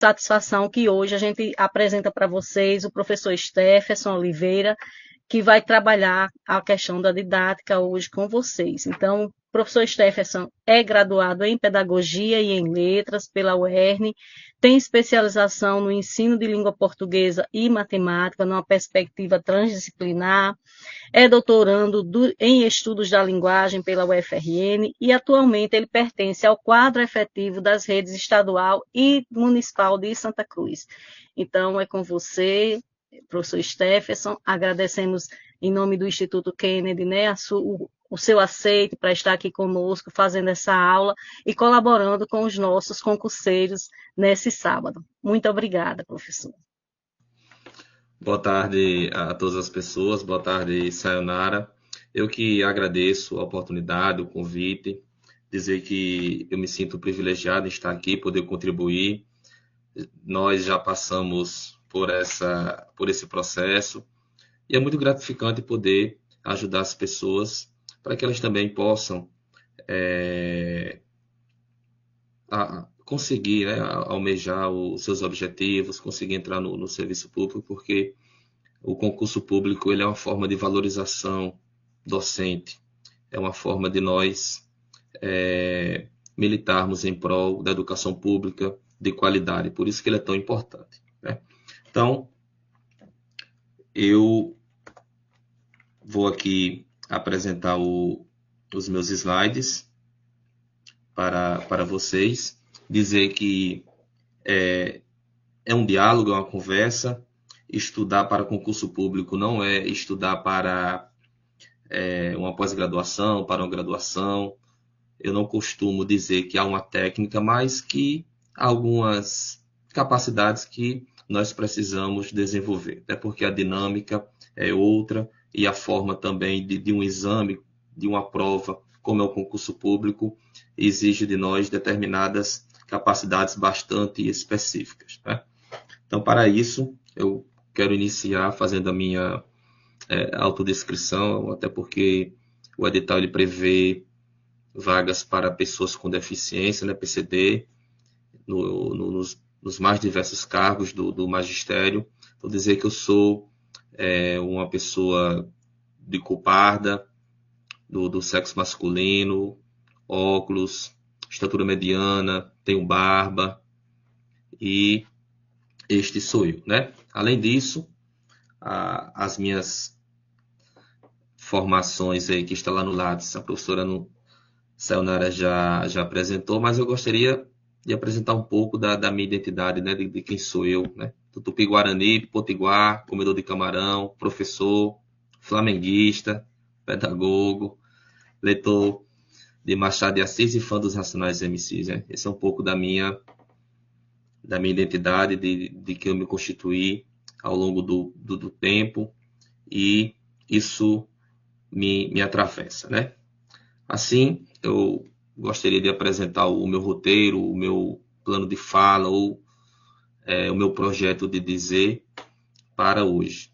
satisfação que hoje a gente apresenta para vocês o professor Stephenson Oliveira, que vai trabalhar a questão da didática hoje com vocês. Então, o professor Stephenson é graduado em Pedagogia e em Letras pela UERN, tem especialização no ensino de língua portuguesa e matemática, numa perspectiva transdisciplinar, é doutorando em Estudos da Linguagem pela UFRN e atualmente ele pertence ao quadro efetivo das redes estadual e municipal de Santa Cruz. Então, é com você, professor Stephenson, agradecemos em nome do Instituto Kennedy, né, o seu aceite para estar aqui conosco, fazendo essa aula e colaborando com os nossos concurseiros nesse sábado. Muito obrigada, professor. Boa tarde a todas as pessoas, boa tarde, Sayonara. Eu que agradeço a oportunidade, o convite, dizer que eu me sinto privilegiado em estar aqui, poder contribuir. Nós já passamos por esse processo e é muito gratificante poder ajudar as pessoas para que elas também possam conseguir, né, almejar os seus objetivos, conseguir entrar no serviço público, porque o concurso público ele é uma forma de valorização docente, é uma forma de nós militarmos em prol da educação pública de qualidade, por isso que ele é tão importante, né? Então, eu vou aqui apresentar os meus slides para vocês, dizer que é um diálogo, é uma conversa. Estudar para concurso público não é estudar para uma pós-graduação, para uma graduação. Eu não costumo dizer que há uma técnica, mas que há algumas capacidades que nós precisamos desenvolver, até porque a dinâmica é outra e a forma também de um exame, de uma prova, como é o concurso público, exige de nós determinadas capacidades bastante específicas, né? Então, para isso, eu quero iniciar fazendo a minha autodescrição, até porque o edital ele prevê vagas para pessoas com deficiência, né, PCD, nos mais diversos cargos do magistério. Vou dizer que eu sou uma pessoa de cor parda, do sexo masculino, óculos, estatura mediana, tenho barba e este sou eu, né? Além disso, as minhas formações aí que está lá no Lattes, a professora Sayonara já apresentou, mas eu gostaria de apresentar um pouco da minha identidade, né? De quem sou eu, né? Do Tupi-Guarani, Potiguar, comedor de camarão, professor, flamenguista, pedagogo, leitor de Machado de Assis e fã dos Racionais MCs, né? Esse é um pouco da minha identidade, de que eu me constituí ao longo do tempo, e isso me atravessa, né? Assim, eu gostaria de apresentar o meu roteiro, o meu plano de fala, ou o meu projeto de dizer para hoje.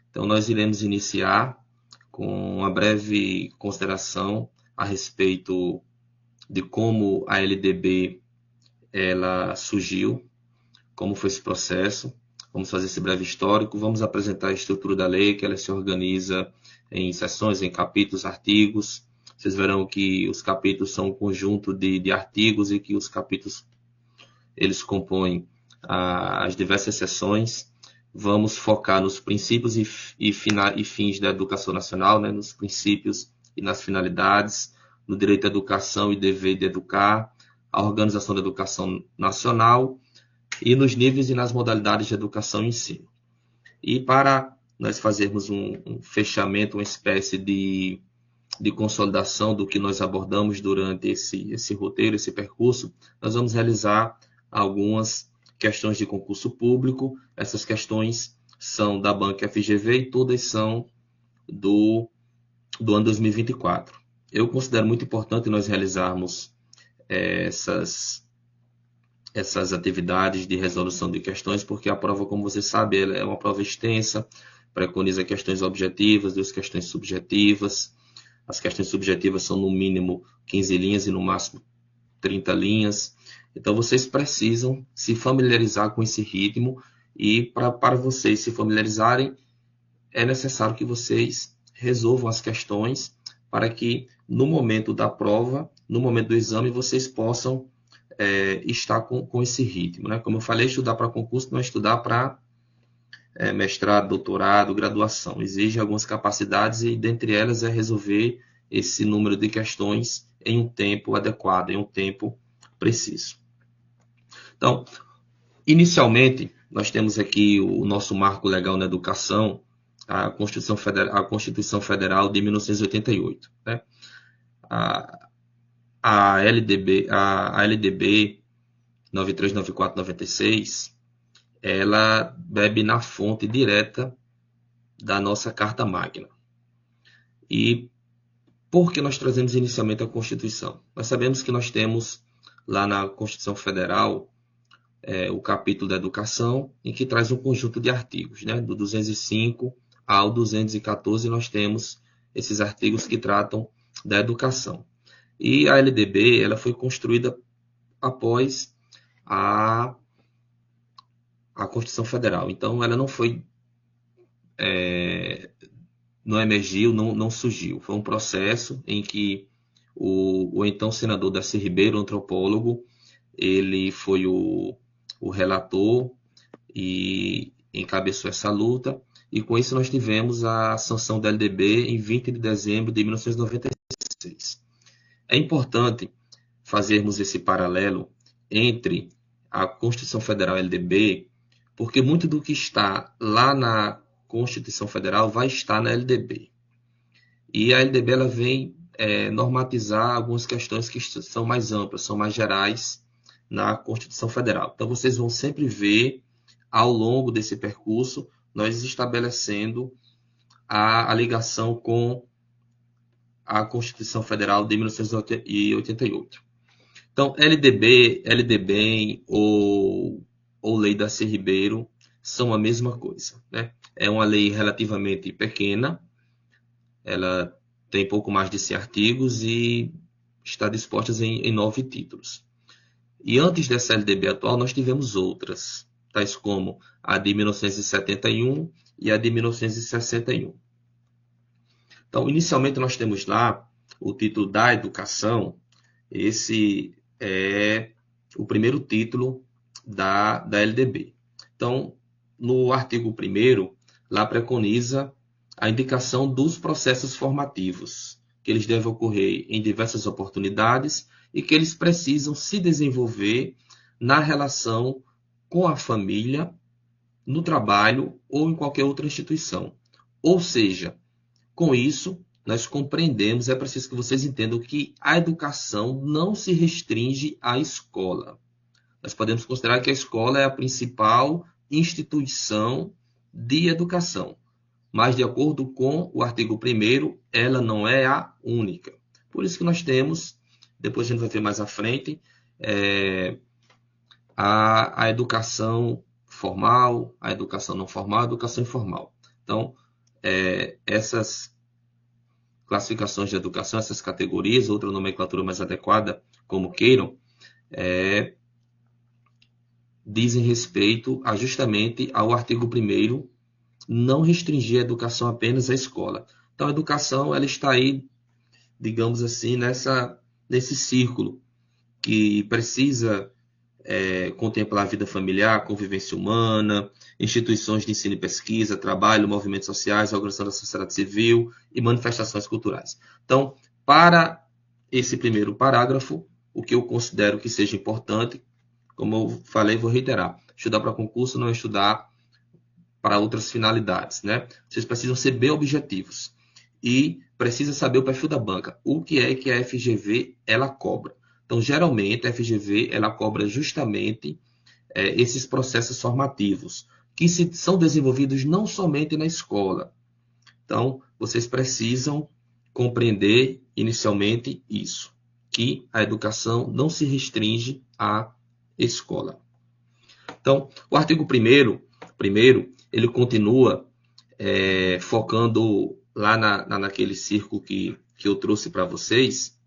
Então, nós iremos iniciar com uma breve consideração a respeito de como a LDB ela surgiu, como foi esse processo. Vamos fazer esse breve histórico, vamos apresentar a estrutura da lei, que ela se organiza em seções, em capítulos, artigos. Vocês verão que os capítulos são um conjunto de artigos e que os capítulos eles compõem as diversas seções. Vamos focar nos princípios e fins da educação nacional, né? Nos princípios e nas finalidades, no direito à educação e dever de educar, a organização da educação nacional e nos níveis e nas modalidades de educação e ensino. E para nós fazermos um fechamento, uma espécie de consolidação do que nós abordamos durante esse roteiro, esse percurso, nós vamos realizar algumas questões de concurso público. Essas questões são da banca FGV e todas são do ano 2024. Eu considero muito importante nós realizarmos essas atividades de resolução de questões, porque a prova, como você sabe, ela é uma prova extensa, preconiza questões objetivas, 2 questões subjetivas. As questões subjetivas são no mínimo 15 linhas e no máximo 30 linhas. Então, vocês precisam se familiarizar com esse ritmo e para vocês se familiarizarem, é necessário que vocês resolvam as questões para que no momento da prova, no momento do exame, vocês possam estar com esse ritmo, né? Como eu falei, estudar para concurso não é estudar para mestrado, doutorado, graduação. Exige algumas capacidades e, dentre elas, é resolver esse número de questões em um tempo adequado, em um tempo preciso. Então, inicialmente, nós temos aqui o nosso marco legal na educação, a Constituição Federal de 1988. Né? A LDB 939496, ela bebe na fonte direta da nossa Carta Magna. E por que nós trazemos inicialmente a Constituição? Nós sabemos que nós temos lá na Constituição Federal o capítulo da educação, em que traz um conjunto de artigos, né? Do 205 ao 214 nós temos esses artigos que tratam da educação. E a LDB ela foi construída após a Constituição Federal. Então, ela não foi, não emergiu, não surgiu. Foi um processo em que o então senador Darcy Ribeiro, antropólogo, ele foi o relator e encabeçou essa luta. E com isso nós tivemos a sanção da LDB em 20 de dezembro de 1996. É importante fazermos esse paralelo entre a Constituição Federal e a LDB, porque muito do que está lá na Constituição Federal vai estar na LDB. E a LDB ela vem normatizar algumas questões que são mais amplas, são mais gerais na Constituição Federal. Então vocês vão sempre ver, ao longo desse percurso, nós estabelecendo a ligação com a Constituição Federal de 1988. Então, LDB ou Lei Darcy Ribeiro são a mesma coisa, né? É uma lei relativamente pequena, ela tem pouco mais de 100 artigos e está disposta em 9 títulos. E antes dessa LDB atual, nós tivemos outras, tais como a de 1971 e a de 1961. Então, inicialmente, nós temos lá o título da educação. Esse é o primeiro título da LDB. Então, no artigo 1º, lá preconiza a indicação dos processos formativos, que eles devem ocorrer em diversas oportunidades e que eles precisam se desenvolver na relação com a família, no trabalho ou em qualquer outra instituição. Ou seja, com isso, nós compreendemos, é preciso que vocês entendam que a educação não se restringe à escola. Nós podemos considerar que a escola é a principal instituição de educação, mas de acordo com o artigo 1º, ela não é a única. Por isso que nós temos, depois a gente vai ver mais à frente, a educação formal, a educação não formal, a educação informal. Então, essas classificações de educação, essas categorias, outra nomenclatura mais adequada, como queiram, dizem respeito justamente ao artigo 1º, não restringir a educação apenas à escola. Então, a educação ela está aí, digamos assim, nesse círculo que precisa contemplar a vida familiar, convivência humana, instituições de ensino e pesquisa, trabalho, movimentos sociais, organização da sociedade civil e manifestações culturais. Então, para esse primeiro parágrafo, o que eu considero que seja importante, como eu falei, vou reiterar, estudar para concurso não é estudar para outras finalidades, né? Vocês precisam ser bem objetivos e precisa saber o perfil da banca. O que é que a FGV ela cobra? Então, geralmente, a FGV ela cobra justamente esses processos formativos, que são desenvolvidos não somente na escola. Então, vocês precisam compreender inicialmente isso, que a educação não se restringe à escola. Então, o artigo 1º, ele continua focando lá naquele círculo que eu trouxe para vocês,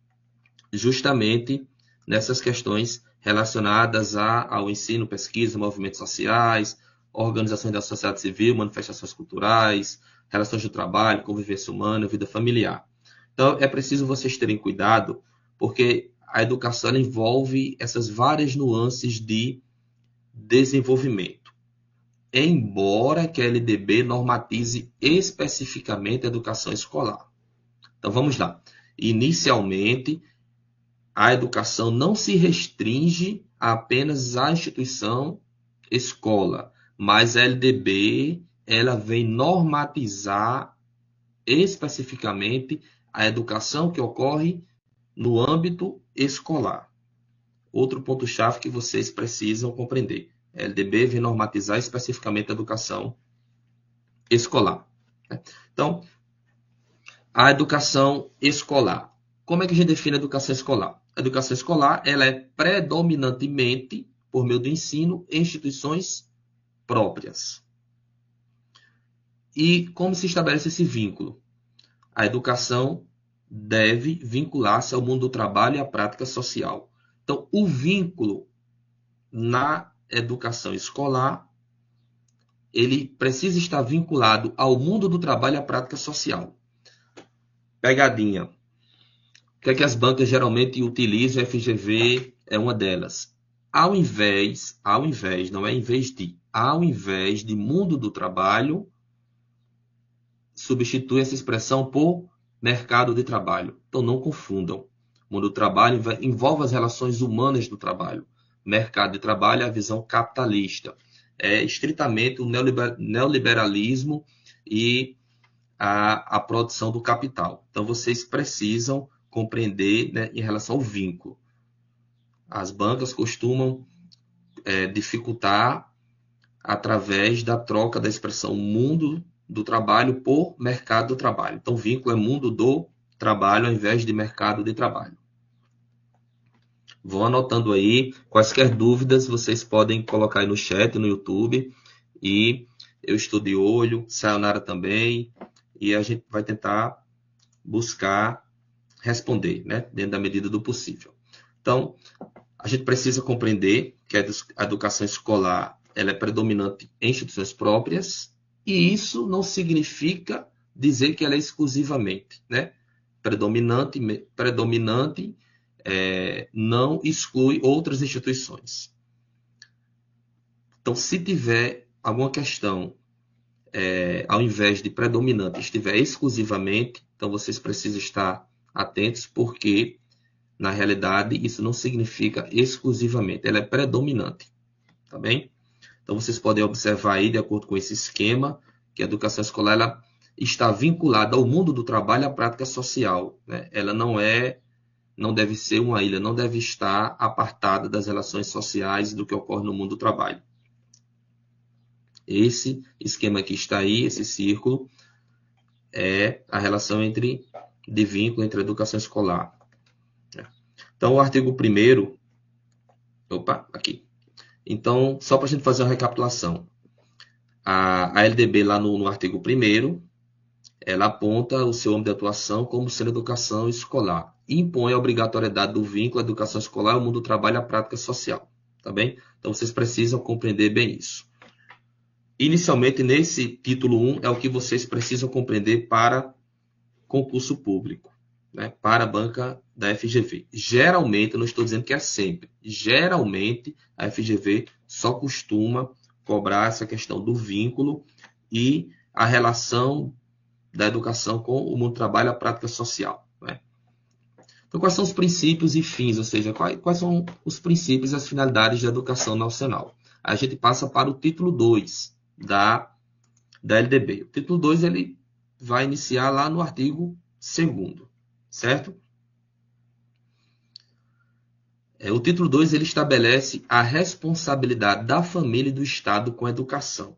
justamente nessas questões relacionadas ao ensino, pesquisa, movimentos sociais, organizações da sociedade civil, manifestações culturais, relações de trabalho, convivência humana, vida familiar. Então, é preciso vocês terem cuidado, porque a educação envolve essas várias nuances de desenvolvimento. Embora que a LDB normatize especificamente a educação escolar. Então, vamos lá. Inicialmente, a educação não se restringe apenas à instituição escola, mas a LDB ela vem normatizar especificamente a educação que ocorre no âmbito escolar. Outro ponto-chave que vocês precisam compreender. A LDB vem normatizar especificamente a educação escolar. Então, a educação escolar. Como é que a gente define a educação escolar? A educação escolar ela é predominantemente por meio do ensino em instituições próprias. E como se estabelece esse vínculo? A educação deve vincular-se ao mundo do trabalho e à prática social. Então, o vínculo na educação escolar, ele precisa estar vinculado ao mundo do trabalho e à prática social. Pegadinha. O que é que as bancas geralmente utilizam? O FGV é uma delas. Ao invés de mundo do trabalho, substitui essa expressão por mercado de trabalho. Então não confundam. O mundo do trabalho envolve as relações humanas do trabalho. Mercado de trabalho é a visão capitalista. É estritamente o neoliberalismo e a produção do capital. Então vocês precisam compreender, né, em relação ao vínculo. As bancas costumam dificultar através da troca da expressão mundo do trabalho por mercado do trabalho. Então, o vínculo é mundo do trabalho ao invés de mercado de trabalho. Vão anotando aí. Quaisquer dúvidas, vocês podem colocar aí no chat, no YouTube. E eu estou de olho, Sayonara também. E a gente vai tentar buscar responder, né, dentro da medida do possível. Então, a gente precisa compreender que a educação escolar ela é predominante em instituições próprias, e isso não significa dizer que ela é exclusivamente, né? Predominante não exclui outras instituições. Então, se tiver alguma questão, ao invés de predominante, estiver exclusivamente, então vocês precisam estar atentos, porque, na realidade, isso não significa exclusivamente, ela é predominante, tá bem? Então, vocês podem observar aí, de acordo com esse esquema, que a educação escolar ela está vinculada ao mundo do trabalho e à prática social, né? Ela não deve ser uma ilha, não deve estar apartada das relações sociais do que ocorre no mundo do trabalho. Esse esquema que está aí, esse círculo, é a relação de vínculo entre a educação escolar. Então, o artigo 1º, aqui. Então, só para a gente fazer uma recapitulação. A LDB, lá no artigo 1º, ela aponta o seu âmbito de atuação como sendo educação escolar. E impõe a obrigatoriedade do vínculo à educação escolar ao mundo do trabalho e à prática social. Tá bem? Então, vocês precisam compreender bem isso. Inicialmente, nesse título 1, é o que vocês precisam compreender para concurso público, né? Para a banca da FGV. Geralmente, eu não estou dizendo que é sempre, geralmente a FGV só costuma cobrar essa questão do vínculo e a relação da educação com o mundo do trabalho e a prática social, né? Então, quais são os princípios e fins, ou seja, quais são os princípios e as finalidades da educação nacional? A gente passa para o título 2 da LDB. O título 2 ele vai iniciar lá no artigo 2º, certo? O título 2 ele estabelece a responsabilidade da família e do Estado com a educação.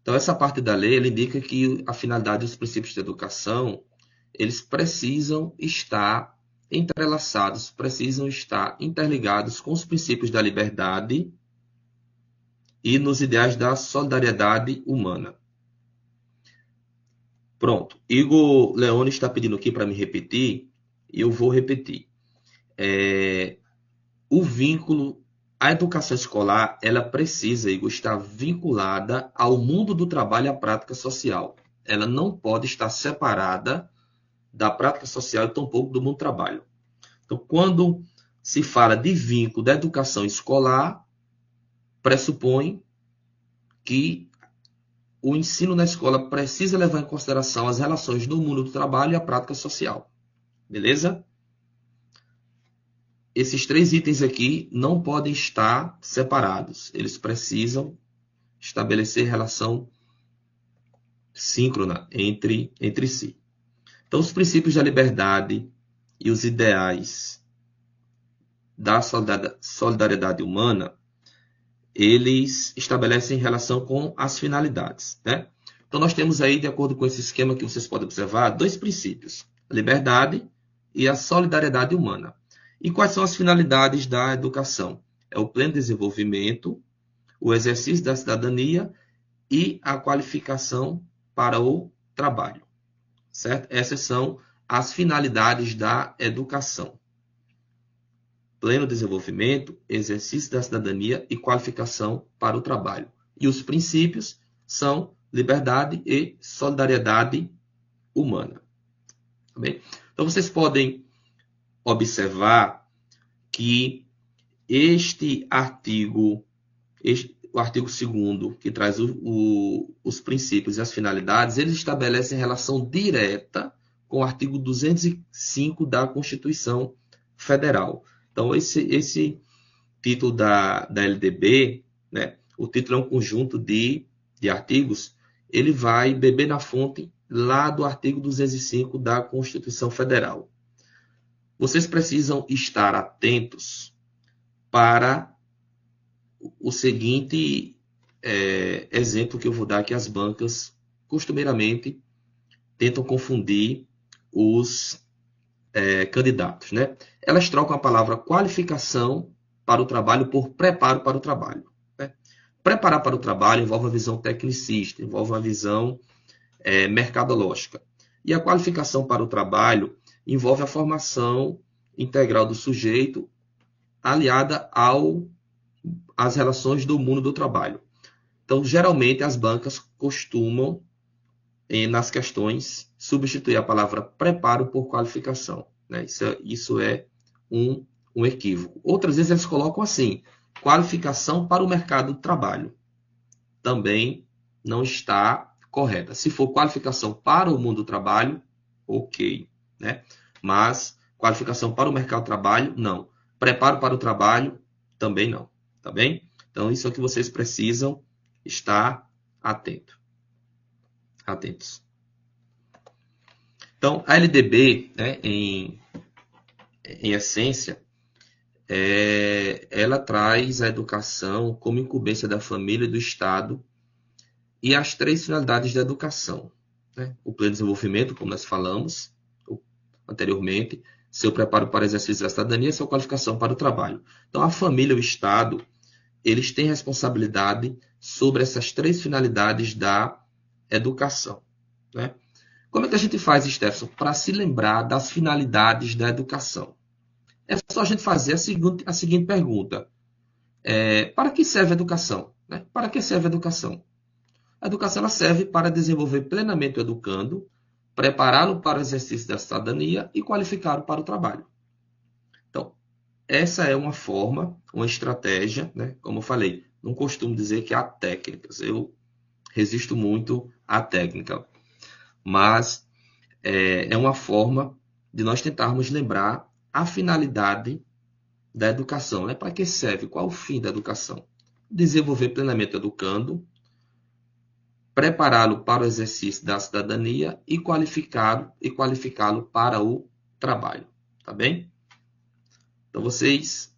Então, essa parte da lei ele indica que a finalidade dos princípios da educação eles precisam estar entrelaçados, precisam estar interligados com os princípios da liberdade e nos ideais da solidariedade humana. Pronto. Igor Leone está pedindo aqui para me repetir, e eu vou repetir. o vínculo, a educação escolar, ela precisa, Igor, estar vinculada ao mundo do trabalho e à prática social. Ela não pode estar separada da prática social e tampouco do mundo do trabalho. Então, quando se fala de vínculo da educação escolar, pressupõe que o ensino na escola precisa levar em consideração as relações do mundo do trabalho e a prática social. Beleza? Esses 3 itens aqui não podem estar separados. Eles precisam estabelecer relação síncrona entre si. Então, os princípios da liberdade e os ideais da solidariedade humana, eles estabelecem relação com as finalidades, né? Então, nós temos aí, de acordo com esse esquema que vocês podem observar, 2 princípios: a liberdade e a solidariedade humana. E quais são as finalidades da educação? É o pleno desenvolvimento, o exercício da cidadania e a qualificação para o trabalho, certo? Essas são as finalidades da educação: pleno desenvolvimento, exercício da cidadania e qualificação para o trabalho. E os princípios são liberdade e solidariedade humana. Tá bem? Então, vocês podem observar que este artigo, o artigo 2º, que traz os princípios e as finalidades, eles estabelecem relação direta com o artigo 205 da Constituição Federal. Então, esse título da LDB, né, o título é um conjunto de artigos, ele vai beber na fonte lá do artigo 205 da Constituição Federal. Vocês precisam estar atentos para o seguinte exemplo que eu vou dar, que as bancas costumeiramente tentam confundir os candidatos, né? Elas trocam a palavra qualificação para o trabalho por preparo para o trabalho, né? Preparar para o trabalho envolve uma visão tecnicista, envolve uma visão mercadológica. E a qualificação para o trabalho envolve a formação integral do sujeito aliada às relações do mundo do trabalho. Então, geralmente, as bancas costumam, nas questões, substituir a palavra preparo por qualificação, né? Isso é um equívoco. Outras vezes eles colocam assim: qualificação para o mercado de trabalho. Também não está correta. Se for qualificação para o mundo do trabalho, ok, né? Mas qualificação para o mercado de trabalho, não. Preparo para o trabalho, também não. Tá bem? Então, isso é o que vocês precisam estar atentos. Então, a LDB, né, em essência, ela traz a educação como incumbência da família e do Estado e as 3 finalidades da educação, né? O pleno desenvolvimento, como nós falamos anteriormente, seu preparo para o exercício da cidadania e sua qualificação para o trabalho. Então, a família e o Estado, eles têm responsabilidade sobre essas 3 finalidades da educação, né? Como é que a gente faz, Stefson, para se lembrar das finalidades da educação? É só a gente fazer a seguinte pergunta: para que serve a educação, né? Para que serve a educação? A educação ela serve para desenvolver plenamente o educando, prepará-lo para o exercício da cidadania e qualificá-lo para o trabalho. Então, essa é uma forma, uma estratégia, né? Como eu falei, não costumo dizer que há técnicas, eu resisto muito à técnica, mas é uma forma de nós tentarmos lembrar a finalidade da educação, né? Para que serve? Qual o fim da educação? Desenvolver plenamente o educando, prepará-lo para o exercício da cidadania e qualificá-lo para o trabalho. Tá bem? Então, vocês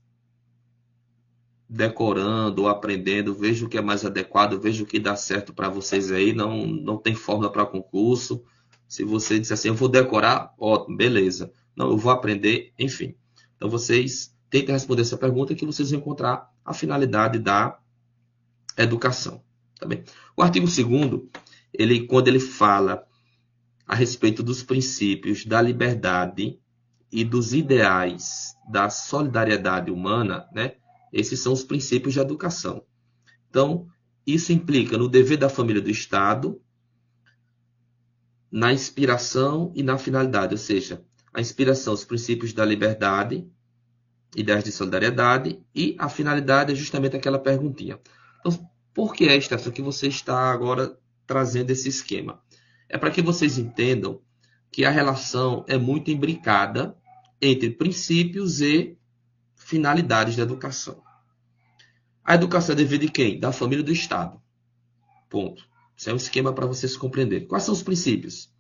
decorando ou aprendendo, vejam o que é mais adequado, vejam o que dá certo para vocês aí. Não tem fórmula para concurso. Se você disser assim, eu vou decorar, ótimo, beleza. Não, eu vou aprender, enfim. Então, vocês tentem responder essa pergunta que vocês vão encontrar a finalidade da educação. Tá bem? O artigo 2º, quando ele fala a respeito dos princípios da liberdade e dos ideais da solidariedade humana, né? Esses são os princípios de educação. Então, isso implica no dever da família do Estado, na inspiração e na finalidade, ou seja, a inspiração, os princípios da liberdade, ideias de solidariedade, e a finalidade é justamente aquela perguntinha. Então, por que é, Stefan, que você está agora trazendo esse esquema? É para que vocês entendam que a relação é muito imbricada entre princípios e finalidades da educação. A educação é dever de quem? Da família e do Estado. Ponto. Isso é um esquema para vocês compreenderem. Quais são os princípios?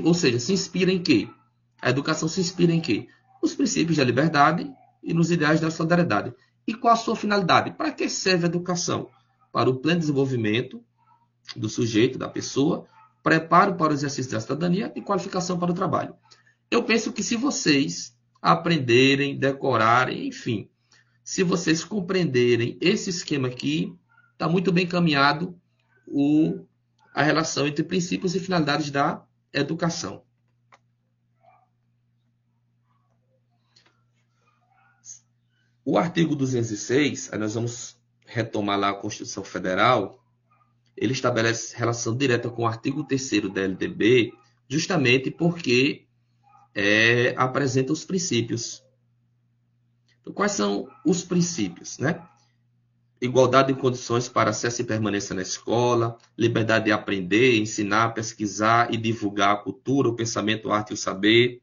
Ou seja, se inspira em quê? A educação se inspira em quê? Nos princípios da liberdade e nos ideais da solidariedade. E qual a sua finalidade? Para que serve a educação? Para o pleno desenvolvimento do sujeito, da pessoa, preparo para o exercício da cidadania e qualificação para o trabalho. Eu penso que se vocês aprenderem, decorarem, enfim, se vocês compreenderem esse esquema aqui, está muito bem caminhado a relação entre princípios e finalidades da educação. O artigo 206, aí nós vamos retomar lá a Constituição Federal, ele estabelece relação direta com o artigo 3º da LDB, justamente porque apresenta os princípios. Então, quais são os princípios, né? Igualdade de condições para acesso e permanência na escola, liberdade de aprender, ensinar, pesquisar e divulgar a cultura, o pensamento, a arte e o saber,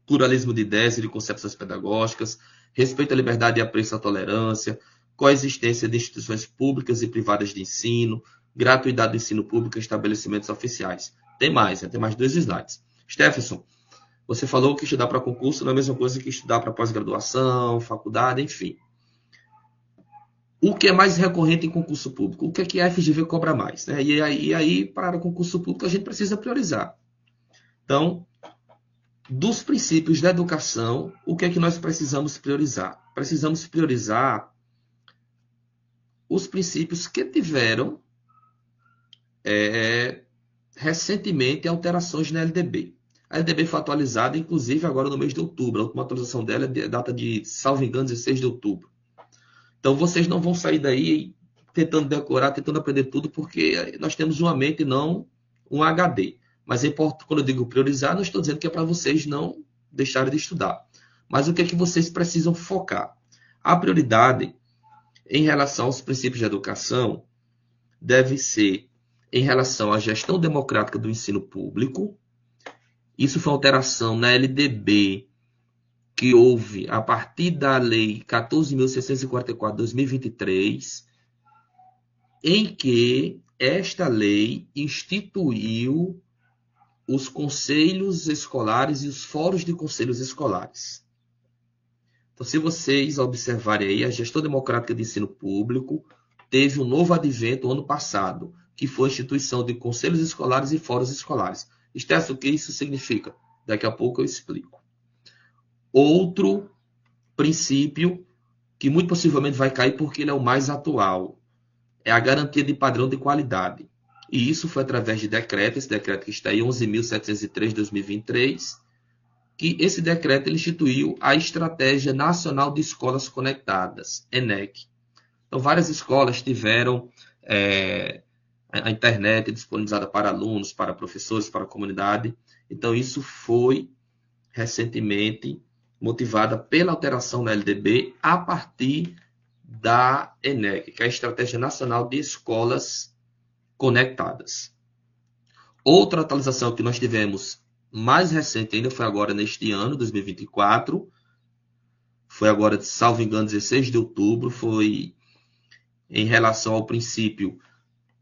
pluralismo de ideias e de concepções pedagógicas, respeito à liberdade e apreço à tolerância, coexistência de instituições públicas e privadas de ensino, gratuidade do ensino público em estabelecimentos oficiais. Tem mais 2 slides. Stefferson, você falou que estudar para concurso não é a mesma coisa que estudar para pós-graduação, faculdade, enfim. O que é mais recorrente em concurso público? O que é a FGV cobra mais? Né? E aí, para o concurso público, a gente precisa priorizar. Então, dos princípios da educação, o que é que nós precisamos priorizar? Precisamos priorizar os princípios que tiveram recentemente alterações na LDB. A LDB foi atualizada, inclusive, agora no mês de outubro. A última atualização dela é data de, salvo engano, 16 de outubro. Então, vocês não vão sair daí tentando decorar, tentando aprender tudo, porque nós temos uma mente e não um HD. Mas é importante, quando eu digo priorizar, não estou dizendo que é para vocês não deixarem de estudar. Mas o que é que vocês precisam focar? A prioridade em relação aos princípios de educação deve ser em relação à gestão democrática do ensino público. Isso foi uma alteração na LDB que houve a partir da Lei 14.644 de 2023, em que esta lei instituiu os conselhos escolares e os fóruns de conselhos escolares. Então, se vocês observarem aí, a gestão democrática de ensino público teve um novo advento ano passado, que foi a instituição de conselhos escolares e fóruns escolares. Esquece o que isso significa? Daqui a pouco eu explico. Outro princípio que muito possivelmente vai cair porque ele é o mais atual é a garantia de padrão de qualidade. E isso foi através de decreto, esse decreto que está aí, 11.703 de 2023, que esse decreto ele instituiu a Estratégia Nacional de Escolas Conectadas, ENEC. Então, várias escolas tiveram a internet disponibilizada para alunos, para professores, para a comunidade. Então, isso foi recentemente motivada pela alteração na LDB a partir da ENEC, que é a Estratégia Nacional de Escolas Conectadas. Outra atualização que nós tivemos mais recente ainda foi agora neste ano, 2024, foi agora, salvo engano, 16 de outubro, foi em relação ao princípio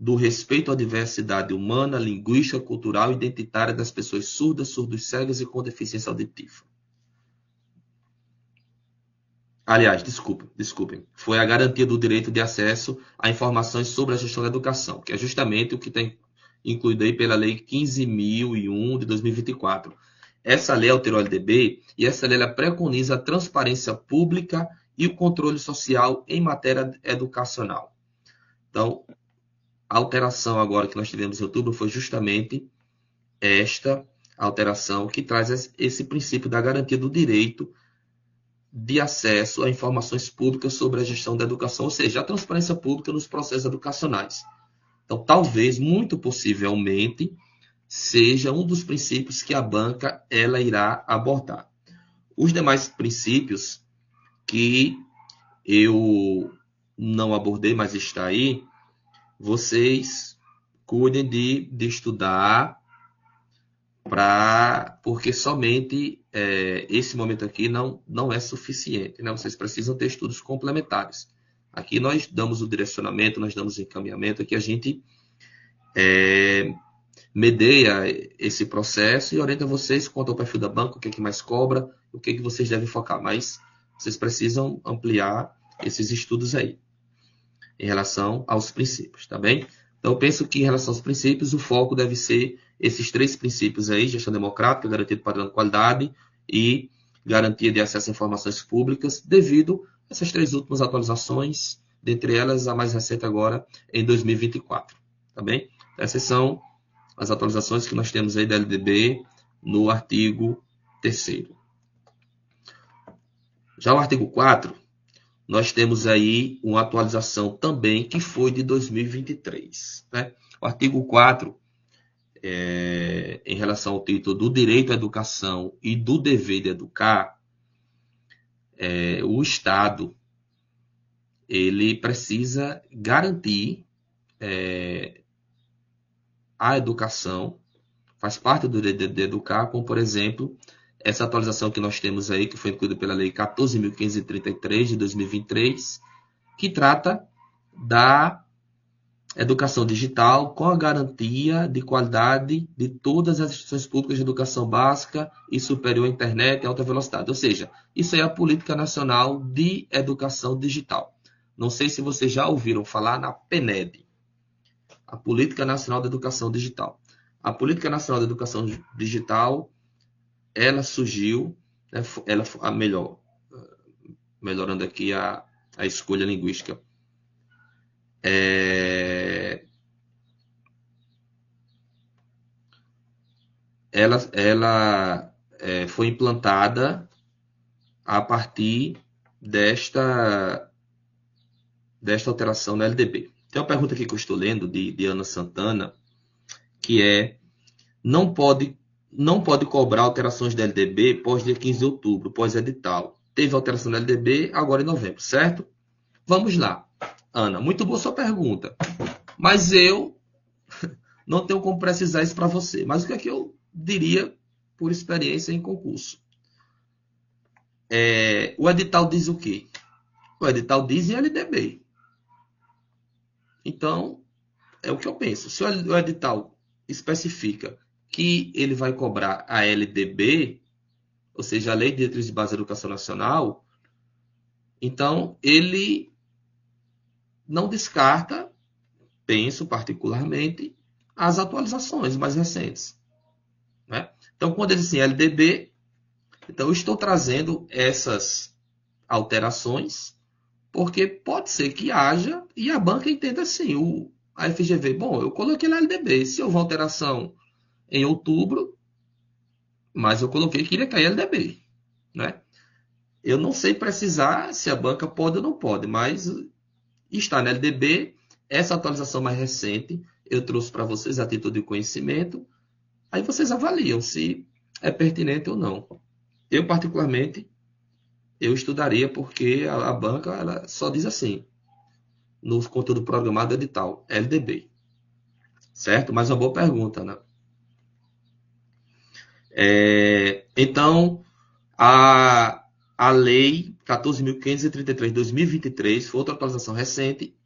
do respeito à diversidade humana, linguística, cultural e identitária das pessoas surdas, surdos cegas e com deficiência auditiva. Aliás, desculpem. Foi a garantia do direito de acesso a informações sobre a gestão da educação, que é justamente o que tem incluído aí pela Lei 15.001 de 2024. Essa lei alterou a LDB e essa lei ela preconiza a transparência pública e o controle social em matéria educacional. Então, a alteração agora que nós tivemos em outubro foi justamente esta alteração que traz esse princípio da garantia do direito de acesso a informações públicas sobre a gestão da educação, ou seja, a transparência pública nos processos educacionais. Então, talvez, muito possivelmente, seja um dos princípios que a banca ela irá abordar. Os demais princípios que eu não abordei, mas está aí, vocês cuidem de estudar, porque somente esse momento aqui não é suficiente, né? Vocês precisam ter estudos complementares. Aqui nós damos o direcionamento, nós damos o encaminhamento, aqui a gente medeia esse processo e orienta vocês quanto ao perfil da banca, o que é que mais cobra, o que é que vocês devem focar. Mas vocês precisam ampliar esses estudos aí, em relação aos princípios, tá bem? Então, eu penso que em relação aos princípios, o foco deve ser esses 3 princípios aí: gestão democrática, garantia de padrão de qualidade e garantia de acesso a informações públicas, devido a essas 3 últimas atualizações, dentre elas a mais recente agora, em 2024, tá bem? Essas são as atualizações que nós temos aí da LDB no artigo 3º. Já o artigo 4, nós temos aí uma atualização também que foi de 2023. Né? O artigo 4, em relação ao título do direito à educação e do dever de educar, o Estado ele precisa garantir a educação, faz parte do direito de educar, como, por exemplo, essa atualização que nós temos aí, que foi incluída pela Lei 14.533, de 2023, que trata da educação digital com a garantia de qualidade de todas as instituições públicas de educação básica e superior à internet e alta velocidade. Ou seja, isso é a Política Nacional de Educação Digital. Não sei se vocês já ouviram falar na PNED, a Política Nacional de Educação Digital. A Política Nacional de Educação Digital, ela surgiu, né, melhorando aqui a escolha linguística, ela foi implantada a partir desta alteração na LDB. Tem uma pergunta aqui que eu estou lendo, de Ana Santana, que é: não pode cobrar alterações da LDB pós dia 15 de outubro, pós edital. Teve alteração da LDB agora em novembro, certo? Vamos lá. Ana, muito boa sua pergunta. Mas eu não tenho como precisar isso para você. Mas o que é que eu diria por experiência em concurso? O edital diz o quê? O edital diz em LDB. Então, é o que eu penso. Se o edital especifica que ele vai cobrar a LDB, ou seja, a Lei de Diretrizes de Base da Educação Nacional, então ele não descarta, penso particularmente, as atualizações mais recentes. Né? Então, quando ele diz assim, LDB, então eu estou trazendo essas alterações, porque pode ser que haja, e a banca entenda assim, a FGV, bom, eu coloquei na LDB, se houver alteração em outubro, mas eu coloquei que iria cair LDB. Né? Eu não sei precisar se a banca pode ou não pode, mas está na LDB. Essa atualização mais recente eu trouxe para vocês a título de conhecimento. Aí vocês avaliam se é pertinente ou não. Eu, particularmente, eu estudaria, porque a banca ela só diz assim, no conteúdo programado edital, LDB. Certo? Mas uma boa pergunta, né? Então, a Lei 14.533 de 2023, foi outra atualização recente,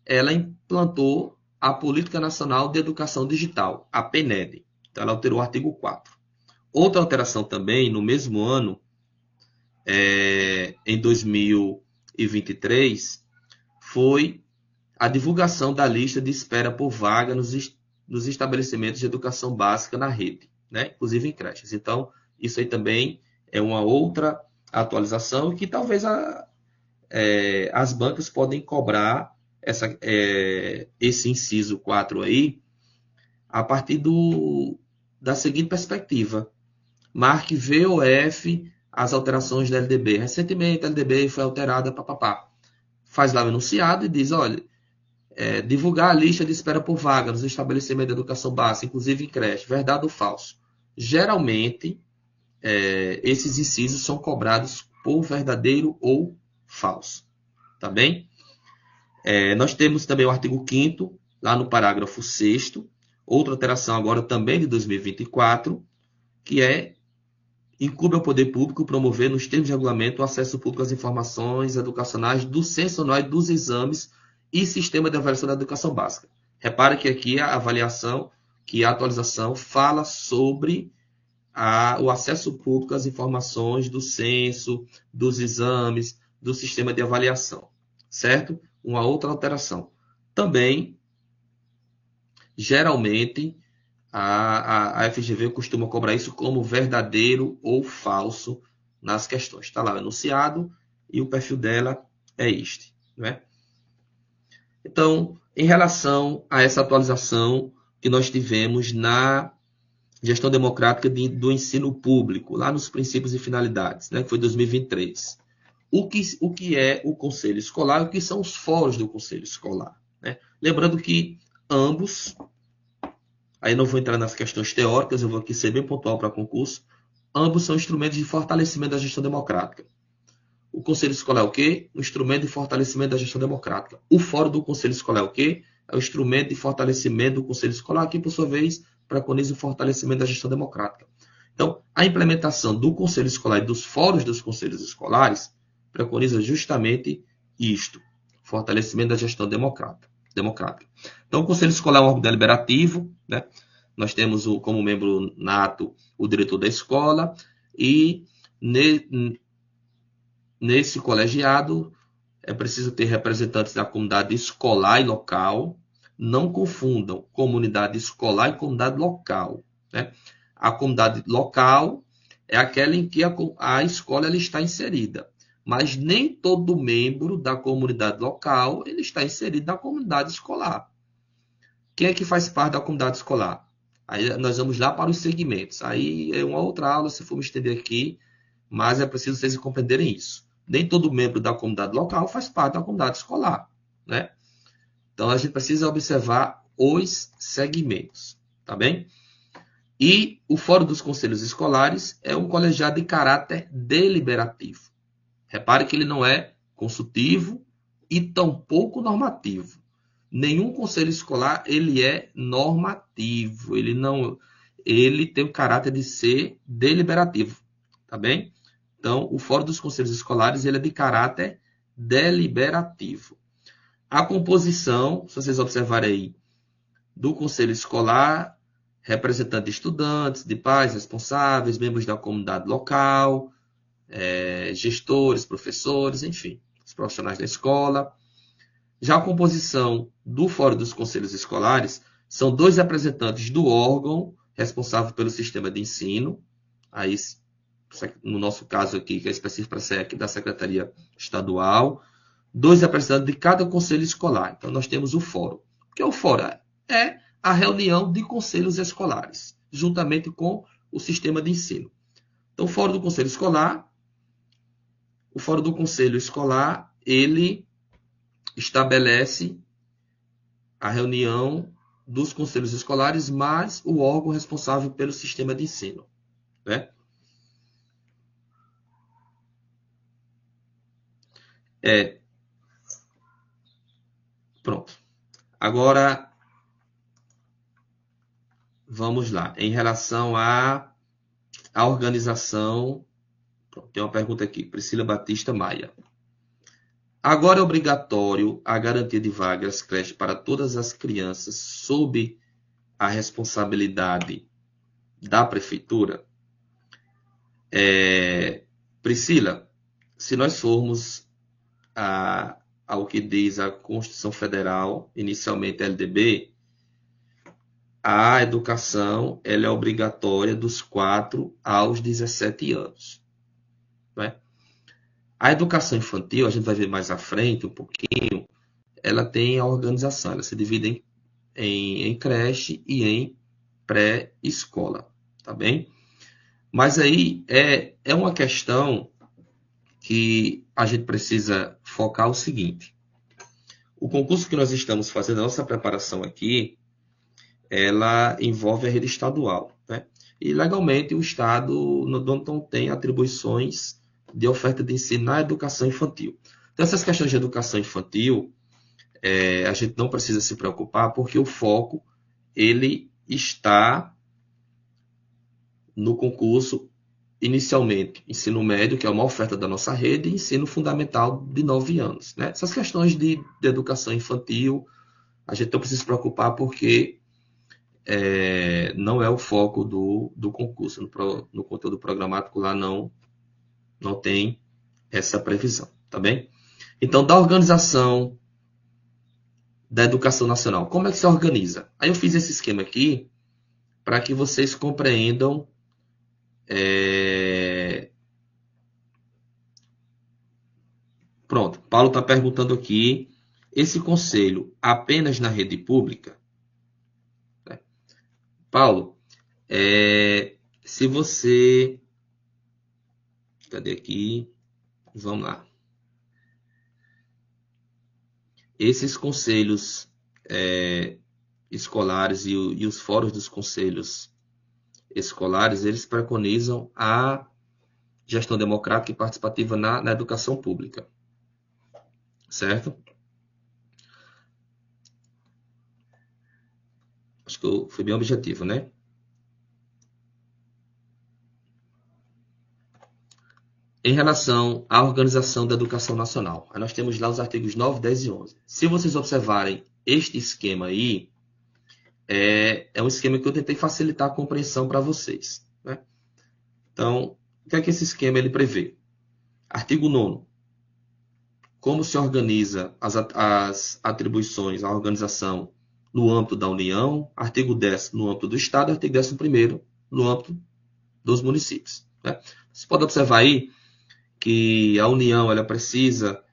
ela implantou a Política Nacional de Educação Digital, a PNED. Então, ela alterou o artigo 4. Outra alteração também, no mesmo ano, em 2023, foi a divulgação da lista de espera por vaga nos estabelecimentos de educação básica na rede, né? Inclusive em creches. Então, isso aí também é uma outra atualização que talvez as bancas podem cobrar esse inciso 4 aí, a partir do da seguinte perspectiva: marque V ou F as alterações da LDB. Recentemente a LDB foi alterada, papapá. Faz lá o enunciado e diz, olha, divulgar a lista de espera por vaga nos estabelecimentos de educação básica, inclusive em creche, verdade ou falso? Geralmente, esses incisos são cobrados por verdadeiro ou falso. Tá bem? Nós temos também o artigo 5º, lá no parágrafo 6º, outra alteração agora também de 2024, que incumbe ao poder público promover, nos termos de regulamento, o acesso público às informações educacionais do censo anual dos exames e sistema de avaliação da educação básica. Repare que aqui a avaliação, que a atualização fala sobre o acesso público às informações do censo, dos exames, do sistema de avaliação, certo? Uma outra alteração. Também, geralmente, a FGV costuma cobrar isso como verdadeiro ou falso nas questões. Está lá o enunciado e o perfil dela é este, né? Então, em relação a essa atualização que nós tivemos na gestão democrática do ensino público, lá nos princípios e finalidades, né, que foi 2023. O que é o Conselho Escolar e o que são os fóruns do Conselho Escolar, né? Lembrando que ambos, aí não vou entrar nas questões teóricas, eu vou aqui ser bem pontual para concurso, ambos são instrumentos de fortalecimento da gestão democrática. O Conselho Escolar é o quê? Um instrumento de fortalecimento da gestão democrática. O Fórum do Conselho Escolar é o quê? É o instrumento de fortalecimento do Conselho Escolar, que, por sua vez, preconiza o fortalecimento da gestão democrática. Então, a implementação do Conselho Escolar e dos fóruns dos conselhos escolares preconiza justamente isto, fortalecimento da gestão democrática. Então, o Conselho Escolar é um órgão deliberativo, né? Nós temos como membro nato o diretor da escola e nesse colegiado é preciso ter representantes da comunidade escolar e local. Não confundam comunidade escolar e comunidade local, né? A comunidade local é aquela em que a escola ela está inserida, mas nem todo membro da comunidade local ele está inserido na comunidade escolar. Quem é que faz parte da comunidade escolar? Aí nós vamos lá para os segmentos. Aí é uma outra aula, se for me estender aqui, mas é preciso vocês compreenderem isso. Nem todo membro da comunidade local faz parte da comunidade escolar, né? Então, a gente precisa observar os segmentos, tá bem? E o Fórum dos Conselhos Escolares é um colegiado de caráter deliberativo. Repare que ele não é consultivo e tampouco normativo. Nenhum conselho escolar ele é normativo. Ele tem o caráter de ser deliberativo, tá bem? Então, o Fórum dos Conselhos Escolares ele é de caráter deliberativo. A composição, se vocês observarem aí, do Conselho Escolar, representante de estudantes, de pais responsáveis, membros da comunidade local, gestores, professores, enfim, os profissionais da escola. Já a composição do Fórum dos Conselhos Escolares são 2 representantes do órgão responsável pelo sistema de ensino, aí, no nosso caso aqui, que é específico para a SEC, da Secretaria Estadual, 2 representantes de cada conselho escolar. Então, nós temos o fórum. O que é o fórum? É a reunião de conselhos escolares, juntamente com o sistema de ensino. Então, o fórum do conselho escolar, ele estabelece a reunião dos conselhos escolares, mais o órgão responsável pelo sistema de ensino, né? Pronto. Agora, vamos lá. Em relação à organização, pronto, tem uma pergunta aqui, Priscila Batista Maia. Agora é obrigatório a garantia de vagas creche para todas as crianças sob a responsabilidade da prefeitura? Priscila, se nós formos ao que diz a Constituição Federal, inicialmente a LDB, a educação ela é obrigatória dos 4 aos 17 anos. Né? A educação infantil, a gente vai ver mais à frente um pouquinho, ela tem a organização, ela se divide em creche e em pré-escola. tá bem? Mas aí é uma questão que a gente precisa focar o seguinte. O concurso que nós estamos fazendo, a nossa preparação aqui, ela envolve a rede estadual, né? E legalmente o Estado não tem atribuições de oferta de ensino na educação infantil. Então essas questões de educação infantil, a gente não precisa se preocupar porque o foco ele está no concurso inicialmente ensino médio, que é uma oferta da nossa rede, e ensino fundamental de 9 anos, né? Essas questões de educação infantil, a gente não precisa se preocupar porque não é o foco do concurso. No conteúdo programático lá não tem essa previsão, tá bem? Então, da organização da educação nacional, como é que se organiza? Aí eu fiz esse esquema aqui para que vocês compreendam Pronto, Paulo está perguntando aqui, esse conselho apenas na rede pública? Paulo, se você... Cadê aqui? Vamos lá. Esses conselhos escolares e os fóruns dos conselhos escolares, eles preconizam a gestão democrática e participativa na educação pública. Certo? Acho que eu fui bem objetivo, né? Em relação à organização da educação nacional, aí nós temos lá os artigos 9, 10 e 11. Se vocês observarem este esquema aí, é um esquema que eu tentei facilitar a compreensão para vocês, né? Então, o que é que esse esquema ele prevê? Artigo 9º. Como se organiza as atribuições, a organização no âmbito da União. Artigo 10º no âmbito do Estado. Artigo 11º no âmbito dos municípios, né? Você pode observar aí que a União ela precisa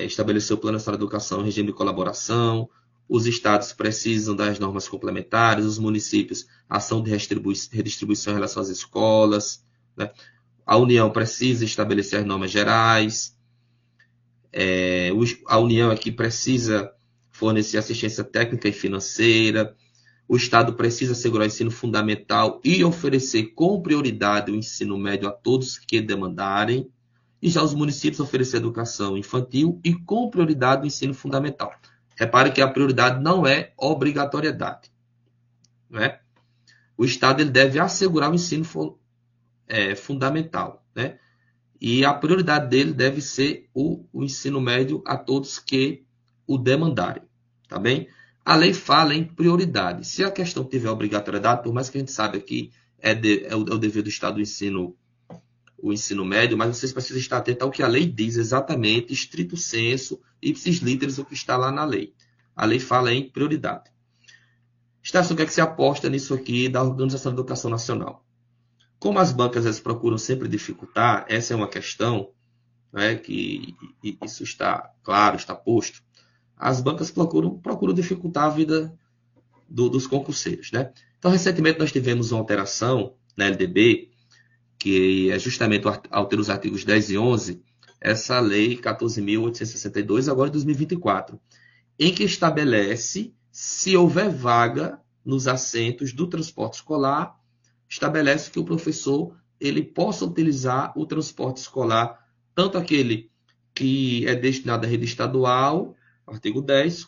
estabelecer o Plano Nacional de Educação em regime de colaboração, os estados precisam das normas complementares, os municípios, ação de redistribuição em relação às escolas, né? A União precisa estabelecer as normas gerais, a União aqui precisa fornecer assistência técnica e financeira, o Estado precisa assegurar o ensino fundamental e oferecer com prioridade o ensino médio a todos que demandarem, e já os municípios oferecer educação infantil e com prioridade o ensino fundamental. Repare que a prioridade não é obrigatoriedade, né? O Estado ele deve assegurar o ensino fundamental, né? E a prioridade dele deve ser o ensino médio a todos que o demandarem, tá bem? A lei fala em prioridade. Se a questão tiver obrigatoriedade, por mais que a gente saiba que é o dever do Estado o ensino médio, mas vocês precisam estar atentos ao que a lei diz exatamente, estrito sensu, ipsis literis, o que está lá na lei. A lei fala em prioridade. Estácio, o que é que se aposta nisso aqui da Organização da Educação Nacional? Como as bancas elas procuram sempre dificultar, essa é uma questão, né, que isso está claro, está posto. As bancas procuram dificultar a vida dos concurseiros, né? Então, recentemente nós tivemos uma alteração na LDB, que é justamente ao ter os artigos 10 e 11, essa lei 14.862, agora de 2024, em que estabelece, se houver vaga nos assentos do transporte escolar, estabelece que o professor ele possa utilizar o transporte escolar, tanto aquele que é destinado à rede estadual, artigo 10,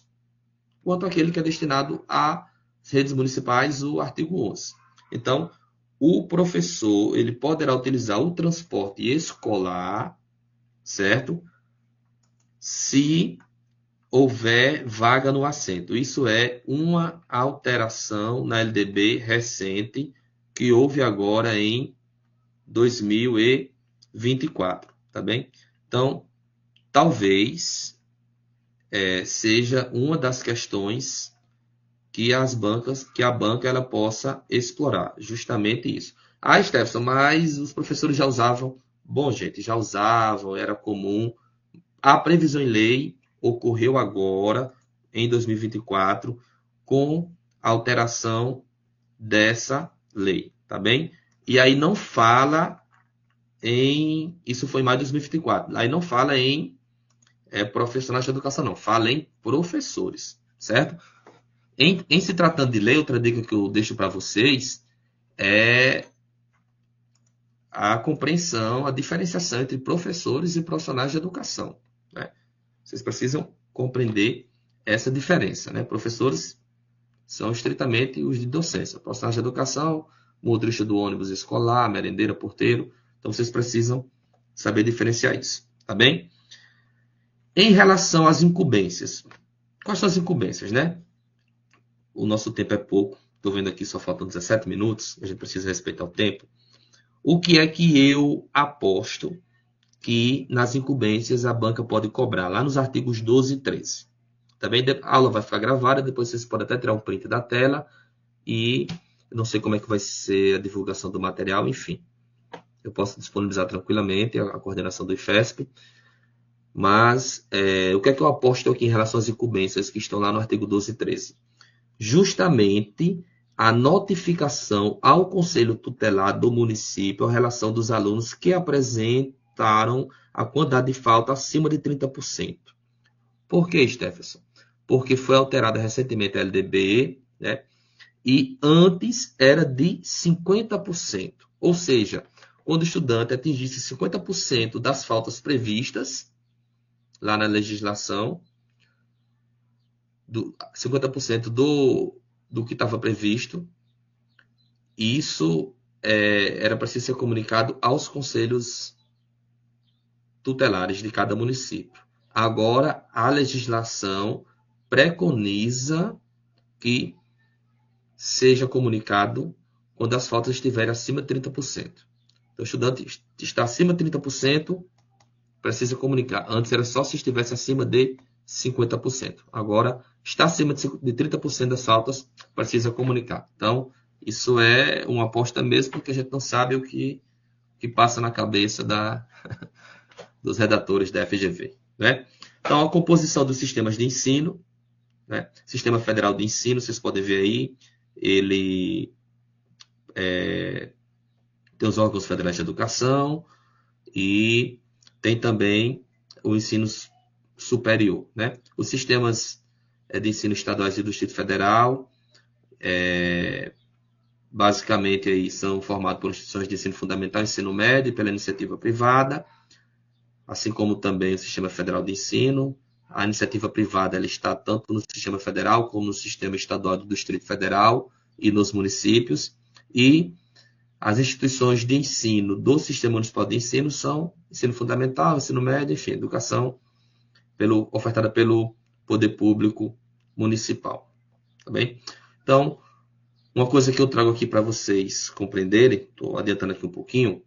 quanto aquele que é destinado às redes municipais, o artigo 11. Então, o professor ele poderá utilizar o transporte escolar, certo? Se houver vaga no assento. Isso é uma alteração na LDB recente que houve agora em 2024, tá bem? Então, talvez seja uma das questões que a banca ela possa explorar, justamente isso. Ah, Stefson, mas os professores já usavam. Bom, gente, já usavam, era comum. A previsão em lei ocorreu agora, em 2024, com a alteração dessa lei, tá bem? E aí não fala em... Isso foi em maio de 2024. Aí não fala em profissionais de educação, não. Fala em professores, certo? Em se tratando de lei, outra dica que eu deixo para vocês é a compreensão, a diferenciação entre professores e profissionais de educação, né? Vocês precisam compreender essa diferença, né? Professores são estritamente os de docência. Profissionais de educação, motorista do ônibus escolar, merendeira, porteiro. Então, vocês precisam saber diferenciar isso, tá bem? Em relação às incumbências. Quais são as incumbências, né? O nosso tempo é pouco. Estou vendo aqui, só faltam 17 minutos. A gente precisa respeitar o tempo. O que é que eu aposto que nas incumbências a banca pode cobrar? Lá nos artigos 12 e 13. Também a aula vai ficar gravada, depois vocês podem até tirar um print da tela e eu não sei como é que vai ser a divulgação do material, enfim. Eu posso disponibilizar tranquilamente a coordenação do IFESP, mas o que é que eu aposto aqui em relação às incumbências que estão lá no artigo 12 e 13? Justamente a notificação ao Conselho Tutelar do município a relação dos alunos que apresentaram a quantidade de falta acima de 30%. Por que, Stephenson? Porque foi alterada recentemente a LDB, né? E antes era de 50%. Ou seja, quando o estudante atingisse 50% das faltas previstas lá na legislação, 50% do que estava previsto, isso era preciso ser comunicado aos conselhos tutelares de cada município. Agora, a legislação preconiza que seja comunicado quando as faltas estiverem acima de 30%. Então, o estudante está acima de 30%, precisa comunicar. Antes era só se estivesse acima de 50%. Agora, está acima de 30% das faltas, precisa comunicar. Então, isso é uma aposta mesmo, porque a gente não sabe o que passa na cabeça dos redatores da FGV, né? Então, a composição dos sistemas de ensino, né? Sistema Federal de Ensino, vocês podem ver aí, ele tem os órgãos federais de educação e tem também o ensino superior, né? Os sistemas de ensino estaduais e do Distrito Federal, basicamente aí são formados por instituições de ensino fundamental e ensino médio pela iniciativa privada, assim como também o Sistema Federal de Ensino. A iniciativa privada ela está tanto no sistema federal como no sistema estadual do Distrito Federal e nos municípios. E as instituições de ensino do Sistema Municipal de Ensino são ensino fundamental, ensino médio, enfim, educação ofertada pelo poder público municipal. Tá bem? Então, uma coisa que eu trago aqui para vocês compreenderem, estou adiantando aqui um pouquinho,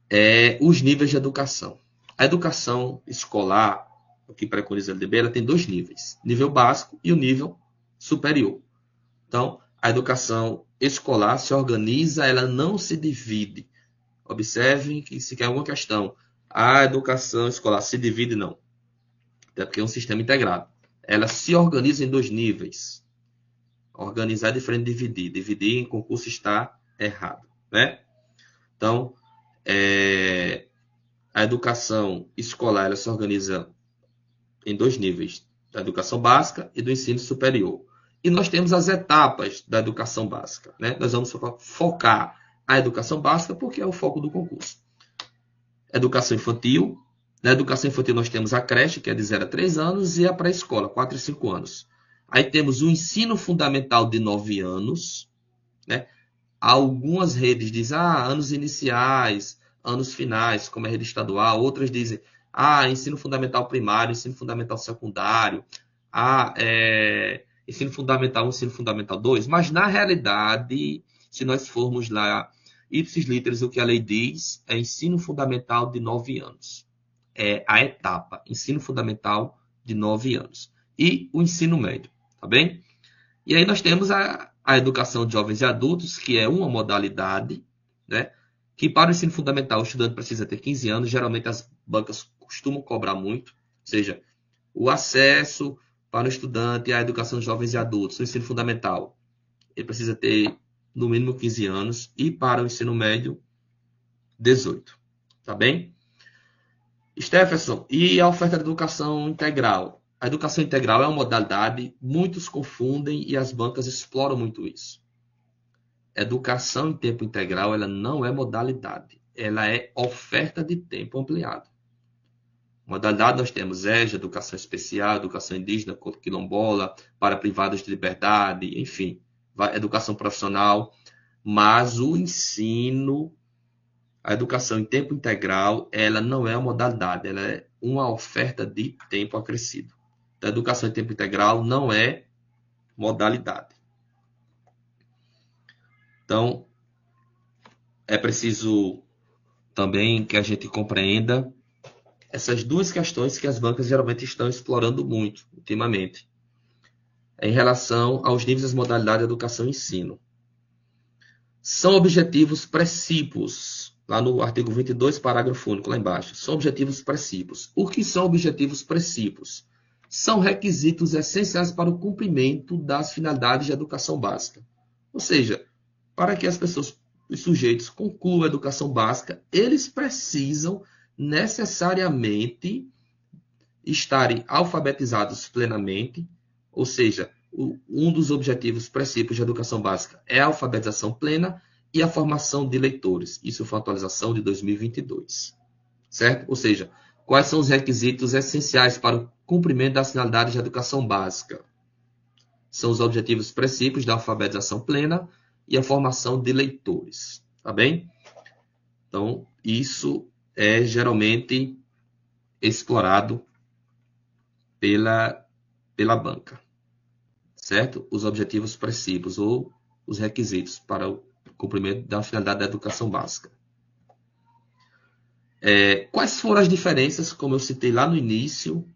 é os níveis de educação. A educação escolar, o que preconiza a LDB, ela tem dois níveis, nível básico e o nível superior. Então, a educação escolar se organiza, ela não se divide. Observem que se quer alguma questão, a educação escolar se divide, não. Até porque é um sistema integrado. Ela se organiza em dois níveis. Organizar é diferente de dividir. Dividir em concurso está errado, né? Então, a educação escolar ela se organiza em dois níveis, da educação básica e do ensino superior. E nós temos as etapas da educação básica, né? Nós vamos focar a educação básica porque é o foco do concurso. Educação infantil. Na educação infantil nós temos a creche, que é de 0 a 3 anos, e a pré-escola, 4 e 5 anos. Aí temos o ensino fundamental de 9 anos, né? Algumas redes dizem, anos iniciais, anos finais, como a rede estadual. Outras dizem, ensino fundamental primário, ensino fundamental secundário, ensino fundamental 1, ensino fundamental 2. Mas, na realidade, se nós formos lá, ipsis literis, o que a lei diz é ensino fundamental de 9 anos. É a etapa, ensino fundamental de 9 anos. E o ensino médio, tá bem? E aí nós temos a educação de jovens e adultos, que é uma modalidade, né? Que para o ensino fundamental o estudante precisa ter 15 anos. Geralmente as bancas costumam cobrar muito. Ou seja, o acesso para o estudante à educação de jovens e adultos no ensino fundamental, ele precisa ter no mínimo 15 anos, e para o ensino médio, 18. Tá bem? Stephenson, e a oferta de educação integral? A educação integral é uma modalidade, muitos confundem e as bancas exploram muito isso. Educação em tempo integral, ela não é modalidade, ela é oferta de tempo ampliado. Modalidade nós temos EJA, educação especial, educação indígena, quilombola, para privados de liberdade, enfim, educação profissional, mas o ensino, a educação em tempo integral, ela não é uma modalidade, ela é uma oferta de tempo acrescido. Então, a educação em tempo integral não é modalidade. Então, é preciso também que a gente compreenda essas duas questões que as bancas geralmente estão explorando muito ultimamente, em relação aos níveis das modalidades de educação e ensino. São objetivos precípios, lá no artigo 22, parágrafo único, lá embaixo. São objetivos precípios. O que são objetivos precípios? São requisitos essenciais para o cumprimento das finalidades de educação básica. Ou seja, para que as pessoas, os sujeitos concluam a educação básica, eles precisam necessariamente estarem alfabetizados plenamente, ou seja, um dos objetivos princípios de educação básica é a alfabetização plena e a formação de leitores. Isso foi a atualização de 2022. Certo? Ou seja, quais são os requisitos essenciais para o cumprimento das finalidades de educação básica? São os objetivos princípios da alfabetização plena e a formação de leitores. Tá bem? Então, isso é geralmente explorado pela banca, certo? Os objetivos precípios ou os requisitos para o cumprimento da finalidade da educação básica. Quais foram as diferenças, como eu citei lá no início,